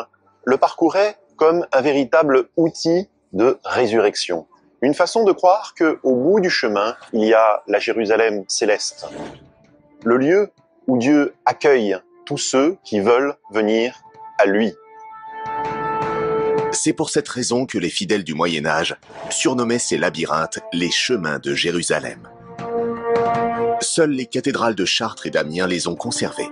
le parcouraient comme un véritable outil de résurrection. Une façon de croire qu'au bout du chemin, il y a la Jérusalem céleste. Le lieu où Dieu accueille tous ceux qui veulent venir à lui. C'est pour cette raison que les fidèles du Moyen-Âge surnommaient ces labyrinthes les chemins de Jérusalem. Seules les cathédrales de Chartres et d'Amiens les ont conservées.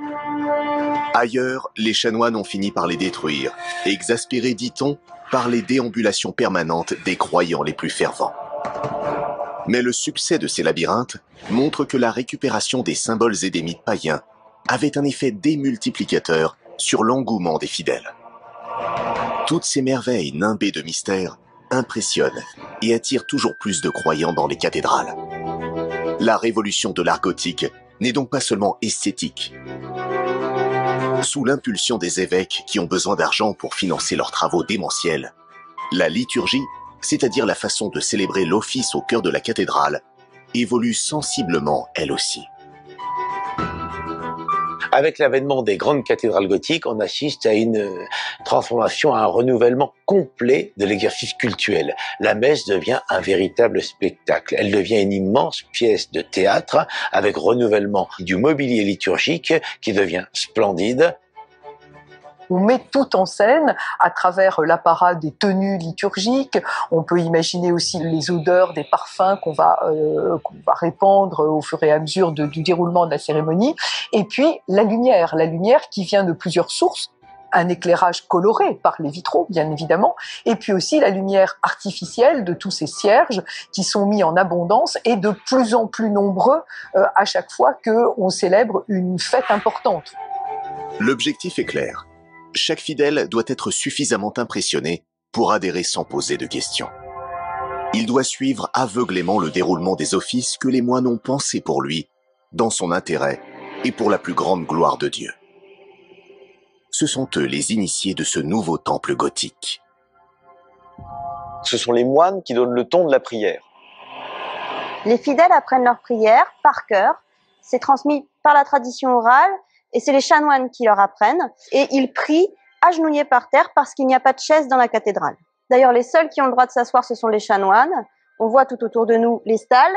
Ailleurs, les chanoines ont fini par les détruire, exaspérés, dit-on, par les déambulations permanentes des croyants les plus fervents. Mais le succès de ces labyrinthes montre que la récupération des symboles et des mythes païens avait un effet démultiplicateur sur l'engouement des fidèles. Toutes ces merveilles nimbées de mystères impressionnent et attirent toujours plus de croyants dans les cathédrales. La révolution de l'art gothique n'est donc pas seulement esthétique. Sous l'impulsion des évêques qui ont besoin d'argent pour financer leurs travaux démentiels, la liturgie, c'est-à-dire la façon de célébrer l'office au cœur de la cathédrale, évolue sensiblement elle aussi. Avec l'avènement des grandes cathédrales gothiques, on assiste à une transformation, à un renouvellement complet de l'exercice cultuel. La messe devient un véritable spectacle. Elle devient une immense pièce de théâtre avec renouvellement du mobilier liturgique qui devient splendide. On met tout en scène à travers l'apparat des tenues liturgiques. On peut imaginer aussi les odeurs des parfums qu'on va répandre au fur et à mesure du déroulement de la cérémonie. Et puis la lumière qui vient de plusieurs sources. Un éclairage coloré par les vitraux, bien évidemment, et puis aussi la lumière artificielle de tous ces cierges qui sont mis en abondance et de plus en plus nombreux à chaque fois qu'on célèbre une fête importante. L'objectif est clair. Chaque fidèle doit être suffisamment impressionné pour adhérer sans poser de questions. Il doit suivre aveuglément le déroulement des offices que les moines ont pensés pour lui, dans son intérêt et pour la plus grande gloire de Dieu. Ce sont eux les initiés de ce nouveau temple gothique. Ce sont les moines qui donnent le ton de la prière. Les fidèles apprennent leur prière par cœur. C'est transmis par la tradition orale et c'est les chanoines qui leur apprennent. Et ils prient agenouillés par terre parce qu'il n'y a pas de chaise dans la cathédrale. D'ailleurs, les seuls qui ont le droit de s'asseoir, ce sont les chanoines. On voit tout autour de nous les stalles.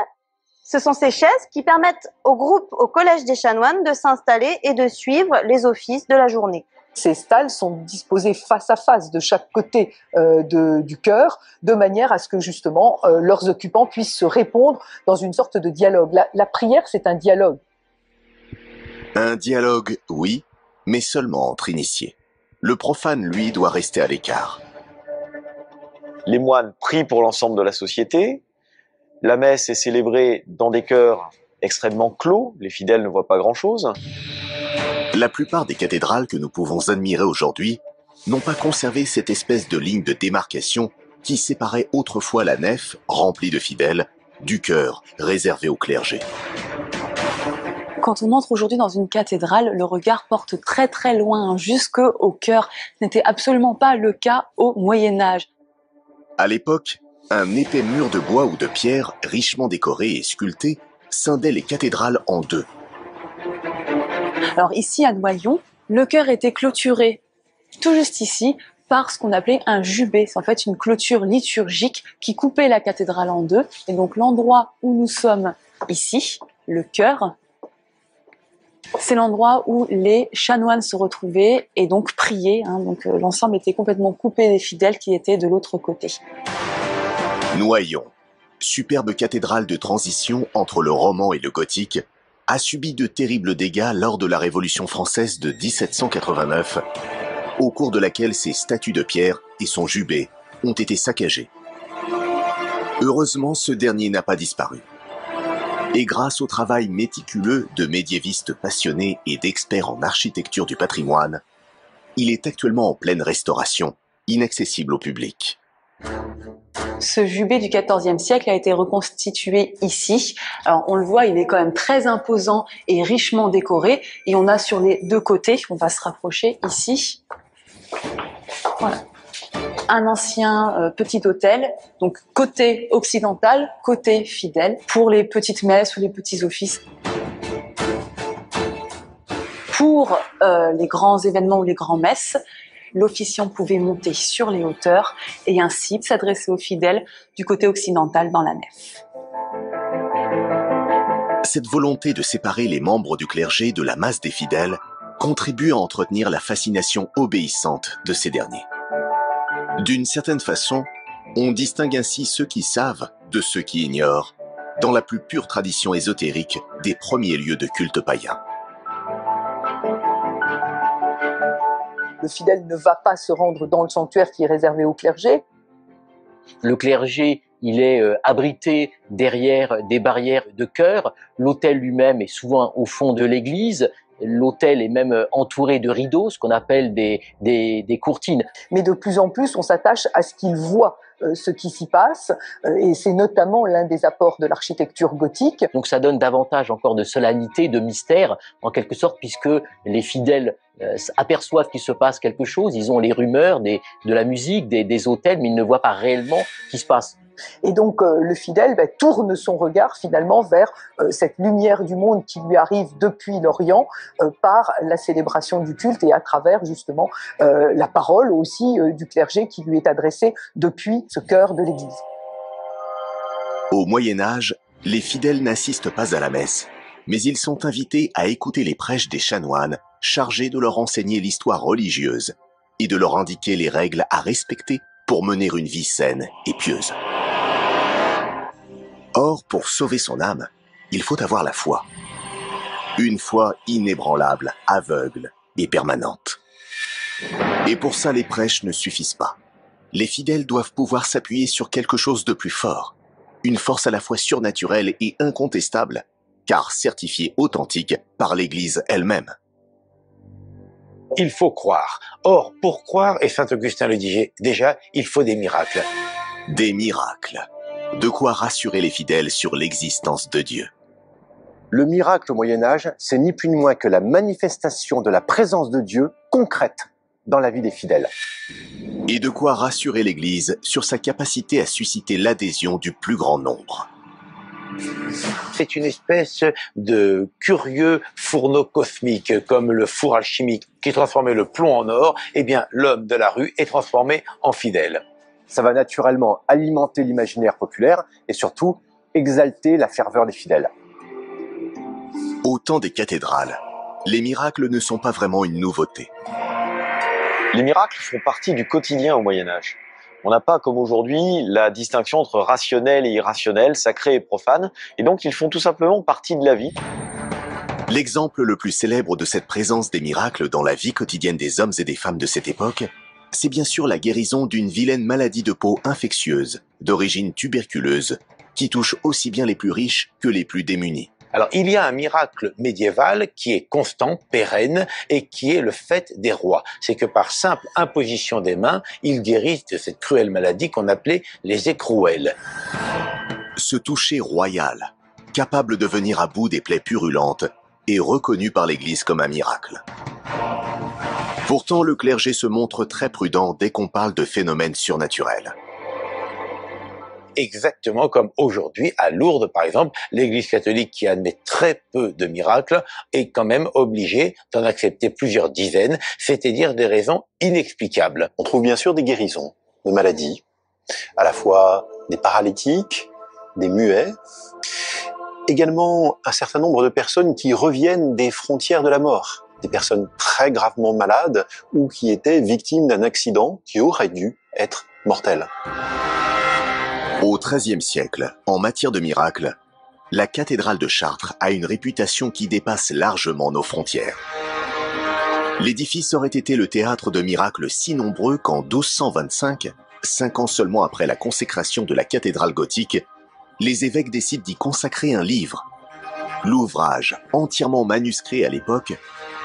Ce sont ces chaises qui permettent au groupe, au collège des chanoines, de s'installer et de suivre les offices de la journée. Ces stalles sont disposées face à face de chaque côté du chœur, de manière à ce que justement leurs occupants puissent se répondre dans une sorte de dialogue. La prière, c'est un dialogue. Un dialogue, oui, mais seulement entre initiés. Le profane, lui, doit rester à l'écart. Les moines prient pour l'ensemble de la société. La messe est célébrée dans des chœurs extrêmement clos. Les fidèles ne voient pas grand-chose. La plupart des cathédrales que nous pouvons admirer aujourd'hui n'ont pas conservé cette espèce de ligne de démarcation qui séparait autrefois la nef, remplie de fidèles, du chœur, réservé au clergé. Quand on entre aujourd'hui dans une cathédrale, le regard porte très très loin, jusqu'au chœur. Ce n'était absolument pas le cas au Moyen-Âge. À l'époque, un épais mur de bois ou de pierre, richement décoré et sculpté, scindait les cathédrales en deux. Alors ici, à Noyon, le chœur était clôturé, tout juste ici, par ce qu'on appelait un jubé. C'est en fait une clôture liturgique qui coupait la cathédrale en deux. Et donc l'endroit où nous sommes ici, le chœur, c'est l'endroit où les chanoines se retrouvaient et donc priaient. Donc l'ensemble était complètement coupé des fidèles qui étaient de l'autre côté. Noyon, superbe cathédrale de transition entre le roman et le gothique, a subi de terribles dégâts lors de la Révolution française de 1789, au cours de laquelle ses statues de pierre et son jubé ont été saccagés. Heureusement, ce dernier n'a pas disparu. Et grâce au travail méticuleux de médiévistes passionnés et d'experts en architecture du patrimoine, il est actuellement en pleine restauration, inaccessible au public. Ce jubé du XIVe siècle a été reconstitué ici. Alors on le voit, il est quand même très imposant et richement décoré. Et on a sur les deux côtés, on va se rapprocher ici, voilà, un ancien petit autel, donc côté occidental, côté fidèle, pour les petites messes ou les petits offices. Pour les grands événements ou les grandes messes, l'officiant pouvait monter sur les hauteurs et ainsi s'adresser aux fidèles du côté occidental dans la nef. Cette volonté de séparer les membres du clergé de la masse des fidèles contribue à entretenir la fascination obéissante de ces derniers. D'une certaine façon, on distingue ainsi ceux qui savent de ceux qui ignorent, dans la plus pure tradition ésotérique des premiers lieux de culte païen. Le fidèle ne va pas se rendre dans le sanctuaire qui est réservé au clergé. Le clergé, il est abrité derrière des barrières de chœur. L'autel lui-même est souvent au fond de l'église. L'autel est même entouré de rideaux, ce qu'on appelle des courtines. Mais de plus en plus, on s'attache à ce qu'il voit, ce qui s'y passe, et c'est notamment l'un des apports de l'architecture gothique. Donc ça donne davantage encore de solennité, de mystère, en quelque sorte, puisque les fidèles aperçoivent qu'il se passe quelque chose, ils ont les rumeurs de la musique, des autels, mais ils ne voient pas réellement ce qui se passe. Et donc le fidèle tourne son regard finalement vers cette lumière du monde qui lui arrive depuis l'Orient par la célébration du culte et à travers justement la parole aussi du clergé qui lui est adressée depuis ce cœur de l'Église. Au Moyen-Âge, les fidèles n'assistent pas à la messe, mais ils sont invités à écouter les prêches des chanoines chargé de leur enseigner l'histoire religieuse et de leur indiquer les règles à respecter pour mener une vie saine et pieuse. Or, pour sauver son âme, il faut avoir la foi. Une foi inébranlable, aveugle et permanente. Et pour ça, les prêches ne suffisent pas. Les fidèles doivent pouvoir s'appuyer sur quelque chose de plus fort, une force à la fois surnaturelle et incontestable, car certifiée authentique par l'Église elle-même. Il faut croire. Or, pour croire, et Saint Augustin le disait déjà, il faut des miracles. Des miracles. De quoi rassurer les fidèles sur l'existence de Dieu. Le miracle au Moyen-Âge, c'est ni plus ni moins que la manifestation de la présence de Dieu concrète dans la vie des fidèles. Et de quoi rassurer l'Église sur sa capacité à susciter l'adhésion du plus grand nombre. C'est une espèce de curieux fourneau cosmique, comme le four alchimique qui transformait le plomb en or, eh bien l'homme de la rue est transformé en fidèle. Ça va naturellement alimenter l'imaginaire populaire et surtout exalter la ferveur des fidèles. Au temps des cathédrales, les miracles ne sont pas vraiment une nouveauté. Les miracles font partie du quotidien au Moyen-Âge. On n'a pas, comme aujourd'hui, la distinction entre rationnel et irrationnel, sacré et profane, et donc ils font tout simplement partie de la vie. L'exemple le plus célèbre de cette présence des miracles dans la vie quotidienne des hommes et des femmes de cette époque, c'est bien sûr la guérison d'une vilaine maladie de peau infectieuse, d'origine tuberculeuse, qui touche aussi bien les plus riches que les plus démunis. Alors, il y a un miracle médiéval qui est constant, pérenne, et qui est le fait des rois. C'est que par simple imposition des mains, ils guérissent de cette cruelle maladie qu'on appelait les écrouelles. Ce toucher royal, capable de venir à bout des plaies purulentes, est reconnu par l'Église comme un miracle. Pourtant, le clergé se montre très prudent dès qu'on parle de phénomènes surnaturels. Exactement comme aujourd'hui, à Lourdes par exemple, l'Église catholique qui admet très peu de miracles est quand même obligée d'en accepter plusieurs dizaines, c'est-à-dire des raisons inexplicables. On trouve bien sûr des guérisons de maladies, à la fois des paralytiques, des muets, également un certain nombre de personnes qui reviennent des frontières de la mort, des personnes très gravement malades ou qui étaient victimes d'un accident qui aurait dû être mortel. Au XIIIe siècle, en matière de miracles, la cathédrale de Chartres a une réputation qui dépasse largement nos frontières. L'édifice aurait été le théâtre de miracles si nombreux qu'en 1225, 5 ans seulement après la consécration de la cathédrale gothique, les évêques décident d'y consacrer un livre. L'ouvrage, entièrement manuscrit à l'époque,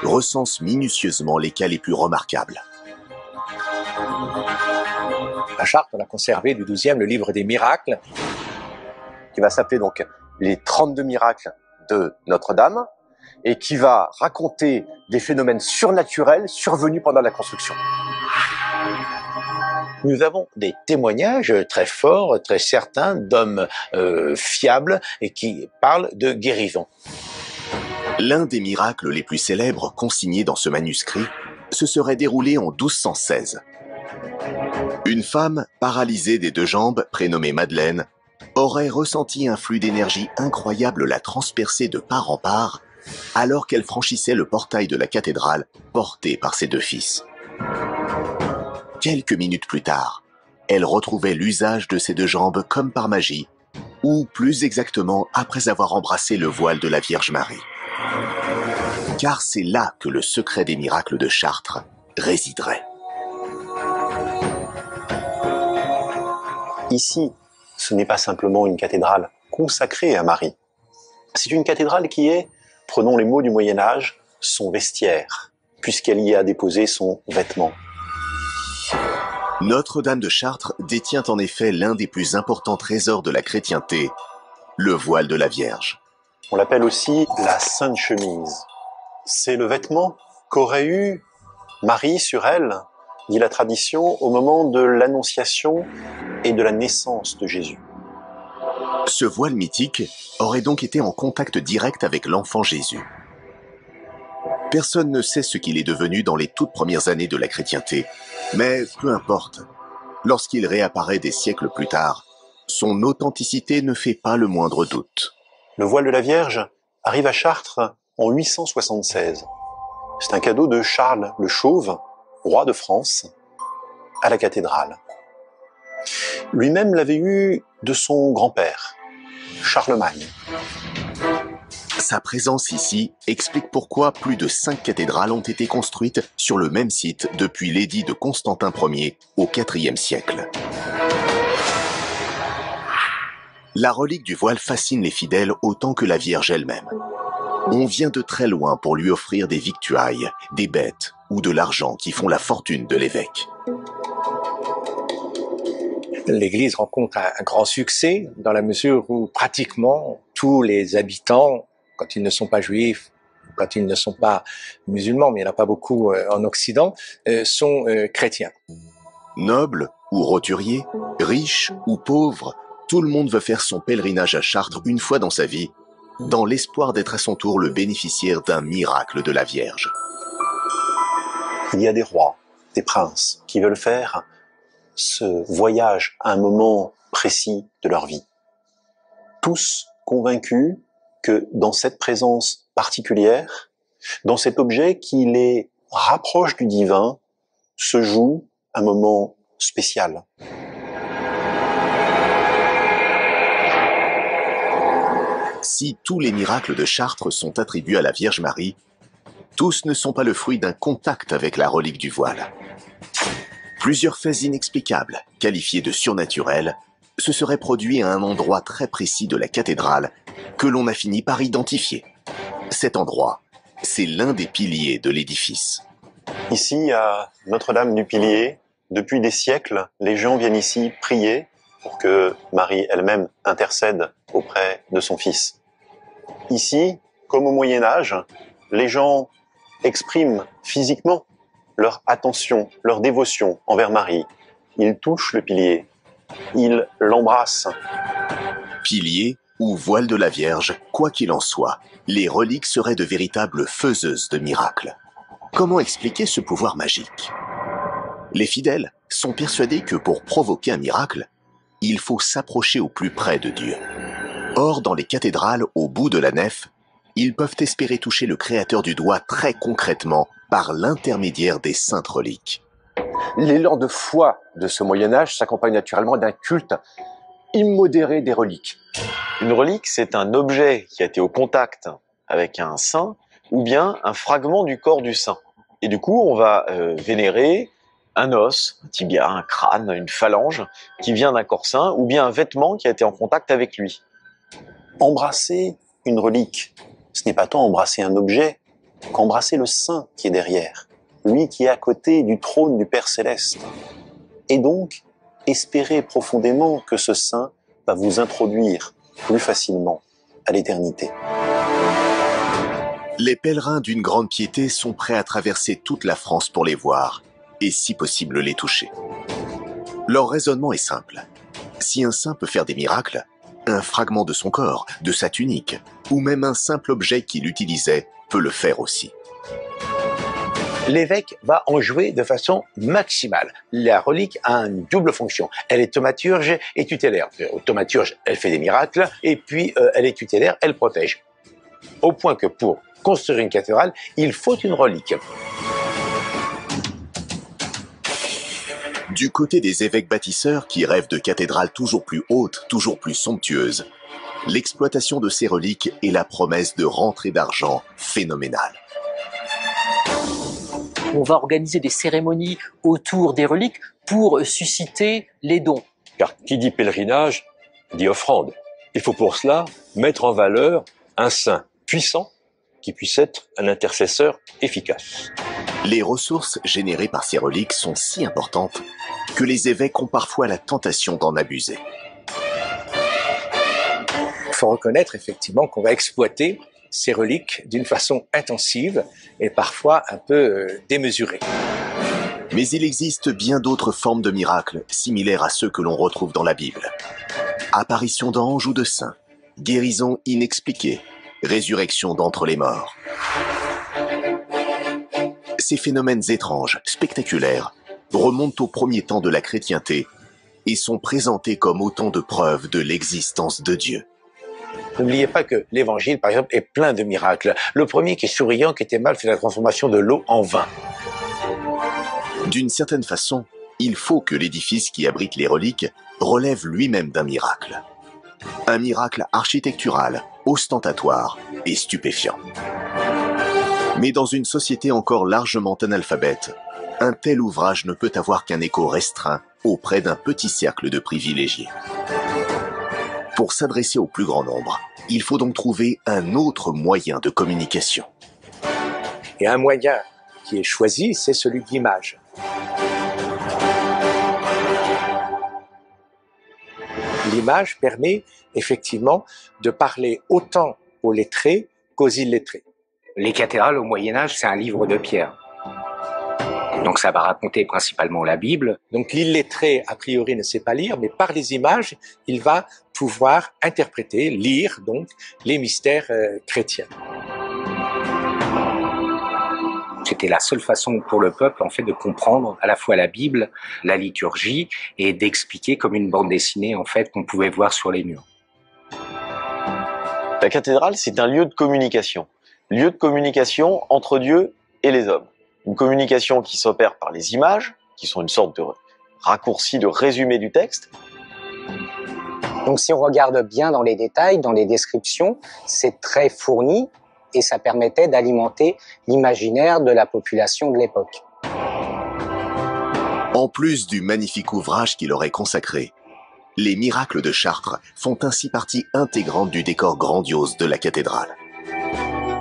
recense minutieusement les cas les plus remarquables. À Chartres, on a conservé du XIIe le livre des miracles, qui va s'appeler donc les 32 miracles de Notre-Dame, et qui va raconter des phénomènes surnaturels survenus pendant la construction. Nous avons des témoignages très forts, très certains, d'hommes fiables et qui parlent de guérison. L'un des miracles les plus célèbres consignés dans ce manuscrit se serait déroulé en 1216. Une femme, paralysée des 2 jambes, prénommée Madeleine, aurait ressenti un flux d'énergie incroyable la transpercer de part en part, alors qu'elle franchissait le portail de la cathédrale, portée par ses 2 fils. Quelques minutes plus tard, elle retrouvait l'usage de ses 2 jambes comme par magie, ou plus exactement après avoir embrassé le voile de la Vierge Marie. Car c'est là que le secret des miracles de Chartres résiderait. Ici, ce n'est pas simplement une cathédrale consacrée à Marie. C'est une cathédrale qui est, prenons les mots du Moyen-Âge, son vestiaire, puisqu'elle y a déposé son vêtement. Notre-Dame de Chartres détient en effet l'un des plus importants trésors de la chrétienté, le voile de la Vierge. On l'appelle aussi la Sainte Chemise. C'est le vêtement qu'aurait eu Marie sur elle, dit la tradition, au moment de l'annonciation et de la naissance de Jésus. Ce voile mythique aurait donc été en contact direct avec l'enfant Jésus. Personne ne sait ce qu'il est devenu dans les toutes premières années de la chrétienté, mais peu importe. Lorsqu'il réapparaît des siècles plus tard, son authenticité ne fait pas le moindre doute. Le voile de la Vierge arrive à Chartres en 876. C'est un cadeau de Charles le Chauve, roi de France, à la cathédrale. Lui-même l'avait eu de son grand-père, Charlemagne. Sa présence ici explique pourquoi plus de 5 cathédrales ont été construites sur le même site depuis l'édit de Constantin Ier au IVe siècle. La relique du voile fascine les fidèles autant que la Vierge elle-même. On vient de très loin pour lui offrir des victuailles, des bêtes ou de l'argent qui font la fortune de l'évêque. L'Église rencontre un grand succès dans la mesure où pratiquement tous les habitants, quand ils ne sont pas juifs, quand ils ne sont pas musulmans, mais il n'y en a pas beaucoup en Occident, sont chrétiens. Nobles ou roturiers, riches ou pauvres, tout le monde veut faire son pèlerinage à Chartres une fois dans sa vie, dans l'espoir d'être à son tour le bénéficiaire d'un miracle de la Vierge. Il y a des rois, des princes qui veulent faire ce voyage à un moment précis de leur vie. Tous convaincus que dans cette présence particulière, dans cet objet qui les rapproche du divin, se joue un moment spécial. Si tous les miracles de Chartres sont attribués à la Vierge Marie, tous ne sont pas le fruit d'un contact avec la relique du voile. Plusieurs faits inexplicables, qualifiés de surnaturels, se seraient produits à un endroit très précis de la cathédrale que l'on a fini par identifier. Cet endroit, c'est l'un des piliers de l'édifice. Ici, à Notre-Dame du Pilier, depuis des siècles, les gens viennent ici prier pour que Marie elle-même intercède auprès de son Fils. Ici, comme au Moyen-Âge, les gens expriment physiquement leur attention, leur dévotion envers Marie. Ils touchent le pilier, ils l'embrassent. Pilier ou voile de la Vierge, quoi qu'il en soit, les reliques seraient de véritables faiseuses de miracles. Comment expliquer ce pouvoir magique? Les fidèles sont persuadés que pour provoquer un miracle, il faut s'approcher au plus près de Dieu. Or, dans les cathédrales, au bout de la nef, ils peuvent espérer toucher le Créateur du doigt très concrètement par l'intermédiaire des saintes reliques. L'élan de foi de ce Moyen-Âge s'accompagne naturellement d'un culte immodéré des reliques. Une relique, c'est un objet qui a été au contact avec un saint ou bien un fragment du corps du saint. Et du coup, on va vénérer un os, un tibia, un crâne, une phalange qui vient d'un corps saint ou bien un vêtement qui a été en contact avec lui. Embrasser une relique, ce n'est pas tant embrasser un objet qu'embrasser le saint qui est derrière, lui qui est à côté du trône du Père Céleste. Et donc, espérer profondément que ce saint va vous introduire plus facilement à l'éternité. Les pèlerins d'une grande piété sont prêts à traverser toute la France pour les voir, et si possible les toucher. Leur raisonnement est simple. Si un saint peut faire des miracles, un fragment de son corps, de sa tunique, ou même un simple objet qu'il utilisait peut le faire aussi. L'évêque va en jouer de façon maximale. La relique a une double fonction. Elle est thaumaturge et tutélaire. Thaumaturge, elle fait des miracles, et puis elle est tutélaire, elle protège. Au point que pour construire une cathédrale, il faut une relique. Du côté des évêques bâtisseurs qui rêvent de cathédrales toujours plus hautes, toujours plus somptueuses, l'exploitation de ces reliques est la promesse de rentrée d'argent phénoménale. On va organiser des cérémonies autour des reliques pour susciter les dons. Car qui dit pèlerinage, dit offrande. Il faut pour cela mettre en valeur un saint puissant qui puisse être un intercesseur efficace. Les ressources générées par ces reliques sont si importantes que les évêques ont parfois la tentation d'en abuser. Il faut reconnaître effectivement qu'on va exploiter ces reliques d'une façon intensive et parfois un peu démesurée. Mais il existe bien d'autres formes de miracles similaires à ceux que l'on retrouve dans la Bible. Apparition d'anges ou de saints, guérison inexpliquée, résurrection d'entre les morts. Ces phénomènes étranges, spectaculaires, remontent au premier temps de la chrétienté et sont présentés comme autant de preuves de l'existence de Dieu. N'oubliez pas que l'évangile, par exemple, est plein de miracles. Le premier qui est souriant, qui était mal, c'est la transformation de l'eau en vin. D'une certaine façon, il faut que l'édifice qui abrite les reliques relève lui-même d'un miracle. Un miracle architectural, ostentatoire et stupéfiant. Mais dans une société encore largement analphabète, un tel ouvrage ne peut avoir qu'un écho restreint auprès d'un petit cercle de privilégiés. Pour s'adresser au plus grand nombre, il faut donc trouver un autre moyen de communication. Et un moyen qui est choisi, c'est celui de l'image. L'image permet effectivement de parler autant aux lettrés qu'aux illettrés. Les cathédrales au Moyen-Âge, c'est un livre de pierre. Donc ça va raconter principalement la Bible. Donc l'illettré, a priori, ne sait pas lire, mais par les images, il va pouvoir interpréter, lire donc les mystères chrétiens. C'était la seule façon pour le peuple, en fait, de comprendre à la fois la Bible, la liturgie, et d'expliquer comme une bande dessinée, en fait, qu'on pouvait voir sur les murs. La cathédrale, c'est un lieu de communication. Lieu de communication entre Dieu et les hommes. Une communication qui s'opère par les images, qui sont une sorte de raccourci, de résumé du texte. Donc si on regarde bien dans les détails, dans les descriptions, c'est très fourni et ça permettait d'alimenter l'imaginaire de la population de l'époque. En plus du magnifique ouvrage qu'il aurait consacré, les miracles de Chartres font ainsi partie intégrante du décor grandiose de la cathédrale.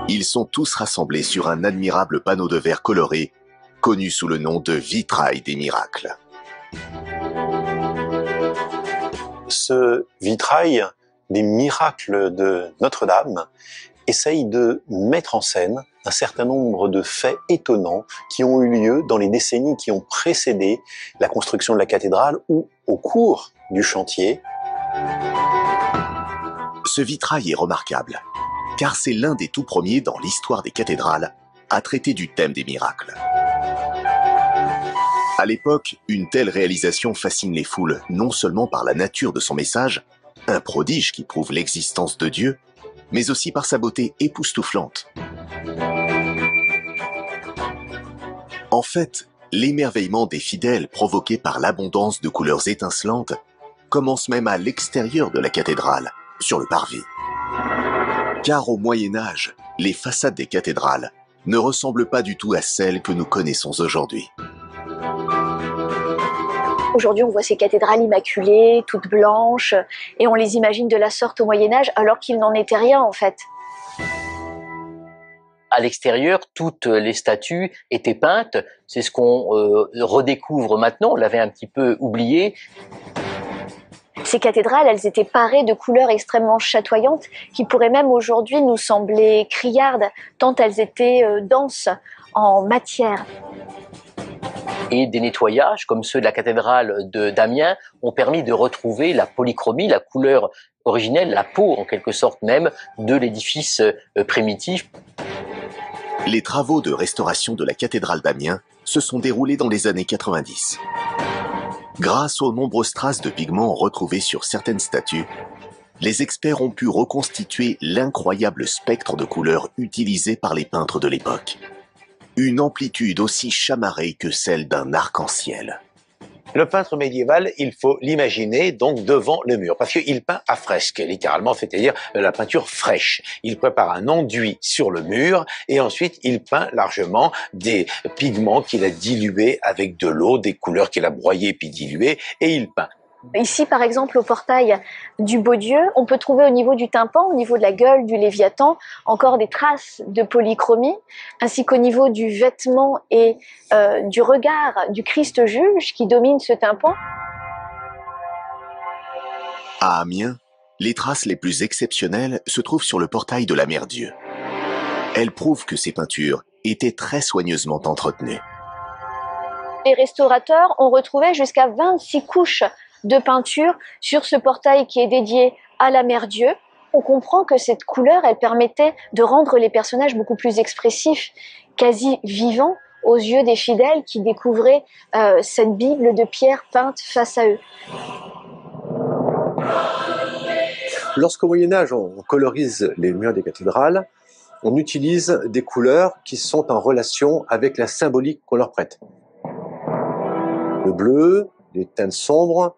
Ils sont tous rassemblés sur un admirable panneau de verre coloré, connu sous le nom de vitrail des miracles. Ce vitrail des miracles de Notre-Dame essaye de mettre en scène un certain nombre de faits étonnants qui ont eu lieu dans les décennies qui ont précédé la construction de la cathédrale ou au cours du chantier. Ce vitrail est remarquable, car c'est l'un des tout premiers dans l'histoire des cathédrales à traiter du thème des miracles. À l'époque, une telle réalisation fascine les foules non seulement par la nature de son message, un prodige qui prouve l'existence de Dieu, mais aussi par sa beauté époustouflante. En fait, l'émerveillement des fidèles provoqué par l'abondance de couleurs étincelantes commence même à l'extérieur de la cathédrale, sur le parvis. Car au Moyen-Âge, les façades des cathédrales ne ressemblent pas du tout à celles que nous connaissons aujourd'hui. Aujourd'hui, on voit ces cathédrales immaculées, toutes blanches, et on les imagine de la sorte au Moyen-Âge, alors qu'il n'en était rien en fait. À l'extérieur, toutes les statues étaient peintes. C'est ce qu'on redécouvre maintenant, on l'avait un petit peu oublié. Ces cathédrales, elles étaient parées de couleurs extrêmement chatoyantes qui pourraient même aujourd'hui nous sembler criardes, tant elles étaient denses en matière. Et des nettoyages, comme ceux de la cathédrale d'Amiens, ont permis de retrouver la polychromie, la couleur originelle, la peau en quelque sorte même, de l'édifice primitif. Les travaux de restauration de la cathédrale d'Amiens se sont déroulés dans les années 90. Grâce aux nombreuses traces de pigments retrouvées sur certaines statues, les experts ont pu reconstituer l'incroyable spectre de couleurs utilisé par les peintres de l'époque. Une amplitude aussi chamarrée que celle d'un arc-en-ciel. Le peintre médiéval, il faut l'imaginer donc devant le mur, parce qu'il peint à fresque, littéralement, c'est-à-dire la peinture fraîche. Il prépare un enduit sur le mur et ensuite il peint largement des pigments qu'il a dilués avec de l'eau, des couleurs qu'il a broyées puis diluées, et il peint. Ici, par exemple, au portail du Beau-Dieu, on peut trouver au niveau du tympan, au niveau de la gueule du Léviathan, encore des traces de polychromie, ainsi qu'au niveau du vêtement et du regard du Christ juge qui domine ce tympan. À Amiens, les traces les plus exceptionnelles se trouvent sur le portail de la Mère Dieu. Elles prouvent que ces peintures étaient très soigneusement entretenues. Les restaurateurs ont retrouvé jusqu'à 26 couches de peinture sur ce portail qui est dédié à la Mère Dieu. On comprend que cette couleur, elle permettait de rendre les personnages beaucoup plus expressifs, quasi vivants aux yeux des fidèles qui découvraient cette Bible de pierre peinte face à eux. Lorsqu'au Moyen-Âge, on colorise les murs des cathédrales, on utilise des couleurs qui sont en relation avec la symbolique qu'on leur prête. Le bleu, les teintes sombres,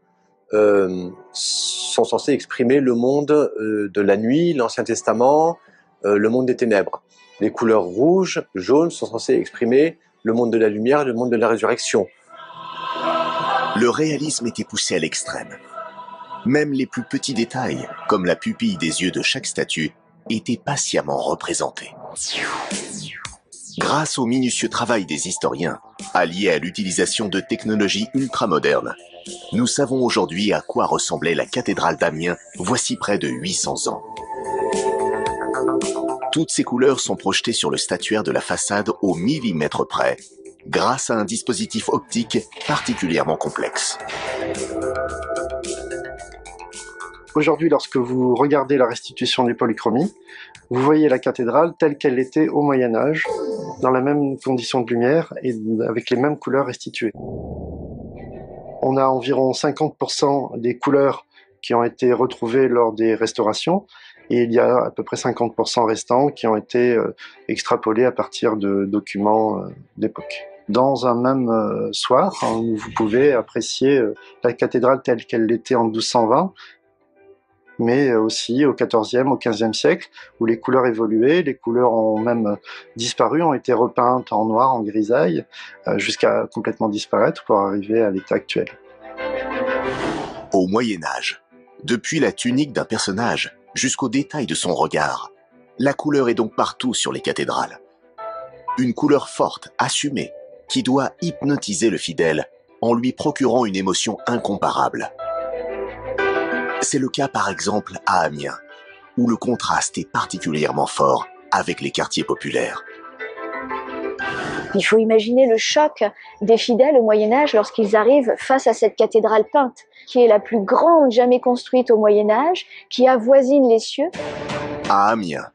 sont censés exprimer le monde de la nuit, l'Ancien Testament, le monde des ténèbres. Les couleurs rouges, jaunes sont censées exprimer le monde de la lumière et le monde de la résurrection. Le réalisme était poussé à l'extrême. Même les plus petits détails, comme la pupille des yeux de chaque statue, étaient patiemment représentés. Grâce au minutieux travail des historiens, allié à l'utilisation de technologies ultramodernes, nous savons aujourd'hui à quoi ressemblait la cathédrale d'Amiens voici près de 800 ans. Toutes ces couleurs sont projetées sur le statuaire de la façade au millimètre près, grâce à un dispositif optique particulièrement complexe. Aujourd'hui, lorsque vous regardez la restitution des polychromies, vous voyez la cathédrale telle qu'elle était au Moyen-Âge, dans la même condition de lumière et avec les mêmes couleurs restituées. On a environ 50% des couleurs qui ont été retrouvées lors des restaurations, et il y a à peu près 50% restants qui ont été extrapolés à partir de documents d'époque. Dans un même soir, vous pouvez apprécier la cathédrale telle qu'elle était en 1220, mais aussi au XIVe, au XVe siècle, où les couleurs évoluaient, les couleurs ont même disparu, ont été repeintes en noir, en grisaille, jusqu'à complètement disparaître pour arriver à l'état actuel. Au Moyen-Âge, depuis la tunique d'un personnage jusqu'au détail de son regard, la couleur est donc partout sur les cathédrales. Une couleur forte, assumée, qui doit hypnotiser le fidèle en lui procurant une émotion incomparable. C'est le cas par exemple à Amiens, où le contraste est particulièrement fort avec les quartiers populaires. Il faut imaginer le choc des fidèles au Moyen-Âge lorsqu'ils arrivent face à cette cathédrale peinte, qui est la plus grande jamais construite au Moyen-Âge, qui avoisine les cieux. À Amiens,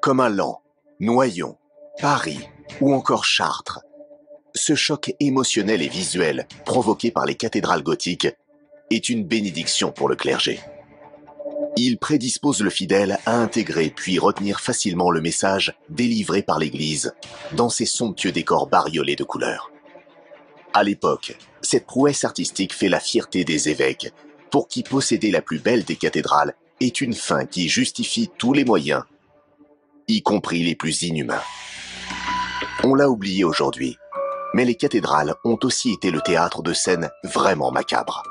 comme à Laon, Noyon, Paris ou encore Chartres, ce choc émotionnel et visuel provoqué par les cathédrales gothiques est une bénédiction pour le clergé. Il prédispose le fidèle à intégrer puis retenir facilement le message délivré par l'Église dans ses somptueux décors bariolés de couleurs. À l'époque, cette prouesse artistique fait la fierté des évêques, pour qui posséder la plus belle des cathédrales est une fin qui justifie tous les moyens, y compris les plus inhumains. On l'a oublié aujourd'hui, mais les cathédrales ont aussi été le théâtre de scènes vraiment macabres.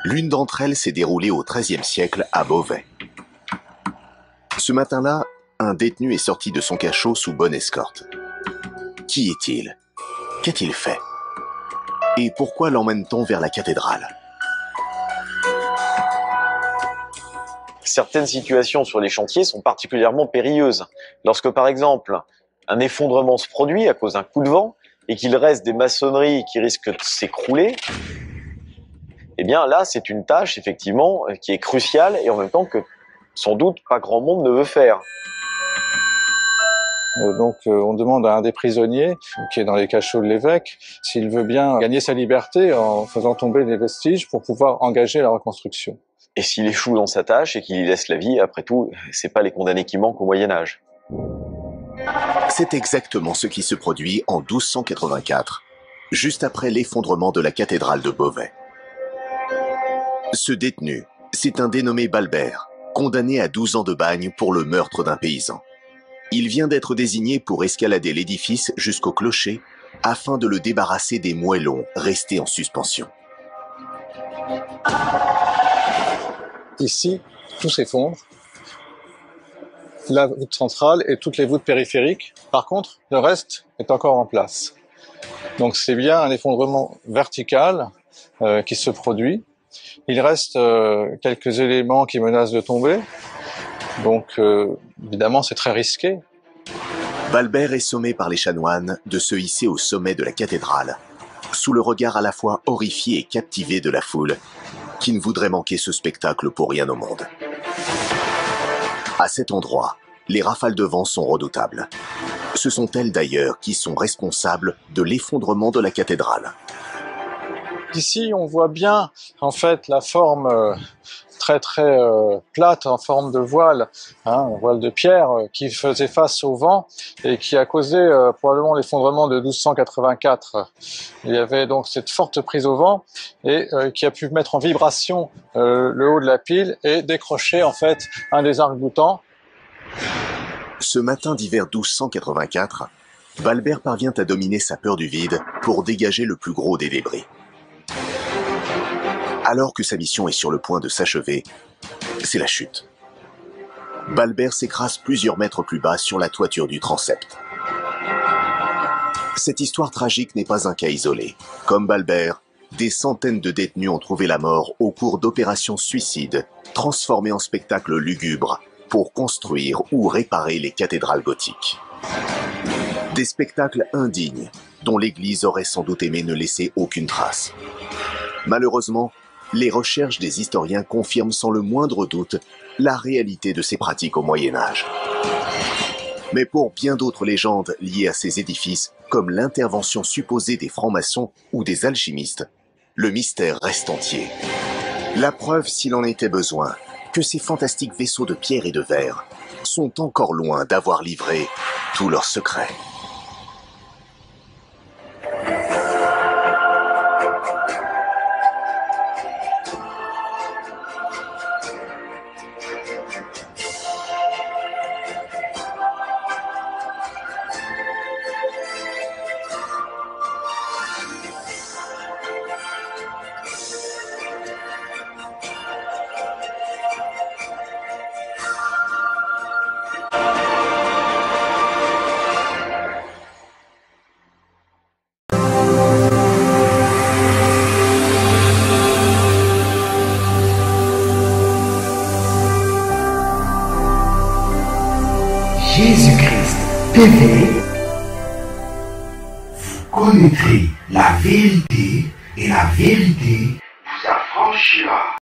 L'une d'entre elles s'est déroulée au XIIIe siècle à Beauvais. Ce matin-là, un détenu est sorti de son cachot sous bonne escorte. Qui est-il? Qu'a-t-il fait? Et pourquoi l'emmène-t-on vers la cathédrale? Certaines situations sur les chantiers sont particulièrement périlleuses. Lorsque, par exemple, un effondrement se produit à cause d'un coup de vent et qu'il reste des maçonneries qui risquent de s'écrouler, eh bien là, c'est une tâche, effectivement, qui est cruciale et en même temps que, sans doute, pas grand monde ne veut faire. On demande à un des prisonniers, qui est dans les cachots de l'évêque, s'il veut bien gagner sa liberté en faisant tomber les vestiges pour pouvoir engager la reconstruction. Et s'il échoue dans sa tâche et qu'il y laisse la vie, après tout, c'est pas les condamnés qui manquent au Moyen-Âge. C'est exactement ce qui se produit en 1284, juste après l'effondrement de la cathédrale de Beauvais. Ce détenu, c'est un dénommé Balbert, condamné à 12 ans de bagne pour le meurtre d'un paysan. Il vient d'être désigné pour escalader l'édifice jusqu'au clocher afin de le débarrasser des moellons restés en suspension. Ici, tout s'effondre. La voûte centrale et toutes les voûtes périphériques. Par contre, le reste est encore en place. Donc c'est bien un effondrement vertical qui se produit. Il reste quelques éléments qui menacent de tomber. Donc évidemment, c'est très risqué. Balbert est sommé par les chanoines de se hisser au sommet de la cathédrale, sous le regard à la fois horrifié et captivé de la foule, qui ne voudrait manquer ce spectacle pour rien au monde. À cet endroit, les rafales de vent sont redoutables. Ce sont elles d'ailleurs qui sont responsables de l'effondrement de la cathédrale. Ici, on voit bien en fait la forme très plate en forme de voile, un voile de pierre qui faisait face au vent et qui a causé probablement l'effondrement de 1284. Il y avait donc cette forte prise au vent et qui a pu mettre en vibration le haut de la pile et décrocher en fait un des arcs-boutants. Ce matin d'hiver 1284, Balbert parvient à dominer sa peur du vide pour dégager le plus gros des débris. Alors que sa mission est sur le point de s'achever, c'est la chute. Balbert s'écrase plusieurs mètres plus bas sur la toiture du transept. Cette histoire tragique n'est pas un cas isolé. Comme Balbert, des centaines de détenus ont trouvé la mort au cours d'opérations suicides, transformées en spectacles lugubres pour construire ou réparer les cathédrales gothiques. Des spectacles indignes, dont l'Église aurait sans doute aimé ne laisser aucune trace. Malheureusement, les recherches des historiens confirment sans le moindre doute la réalité de ces pratiques au Moyen-Âge. Mais pour bien d'autres légendes liées à ces édifices, comme l'intervention supposée des francs-maçons ou des alchimistes, le mystère reste entier. La preuve, s'il en était besoin, que ces fantastiques vaisseaux de pierre et de verre sont encore loin d'avoir livré tous leurs secrets. Jésus-Christ TV, vous connaîtrez la vérité et la vérité vous affranchira.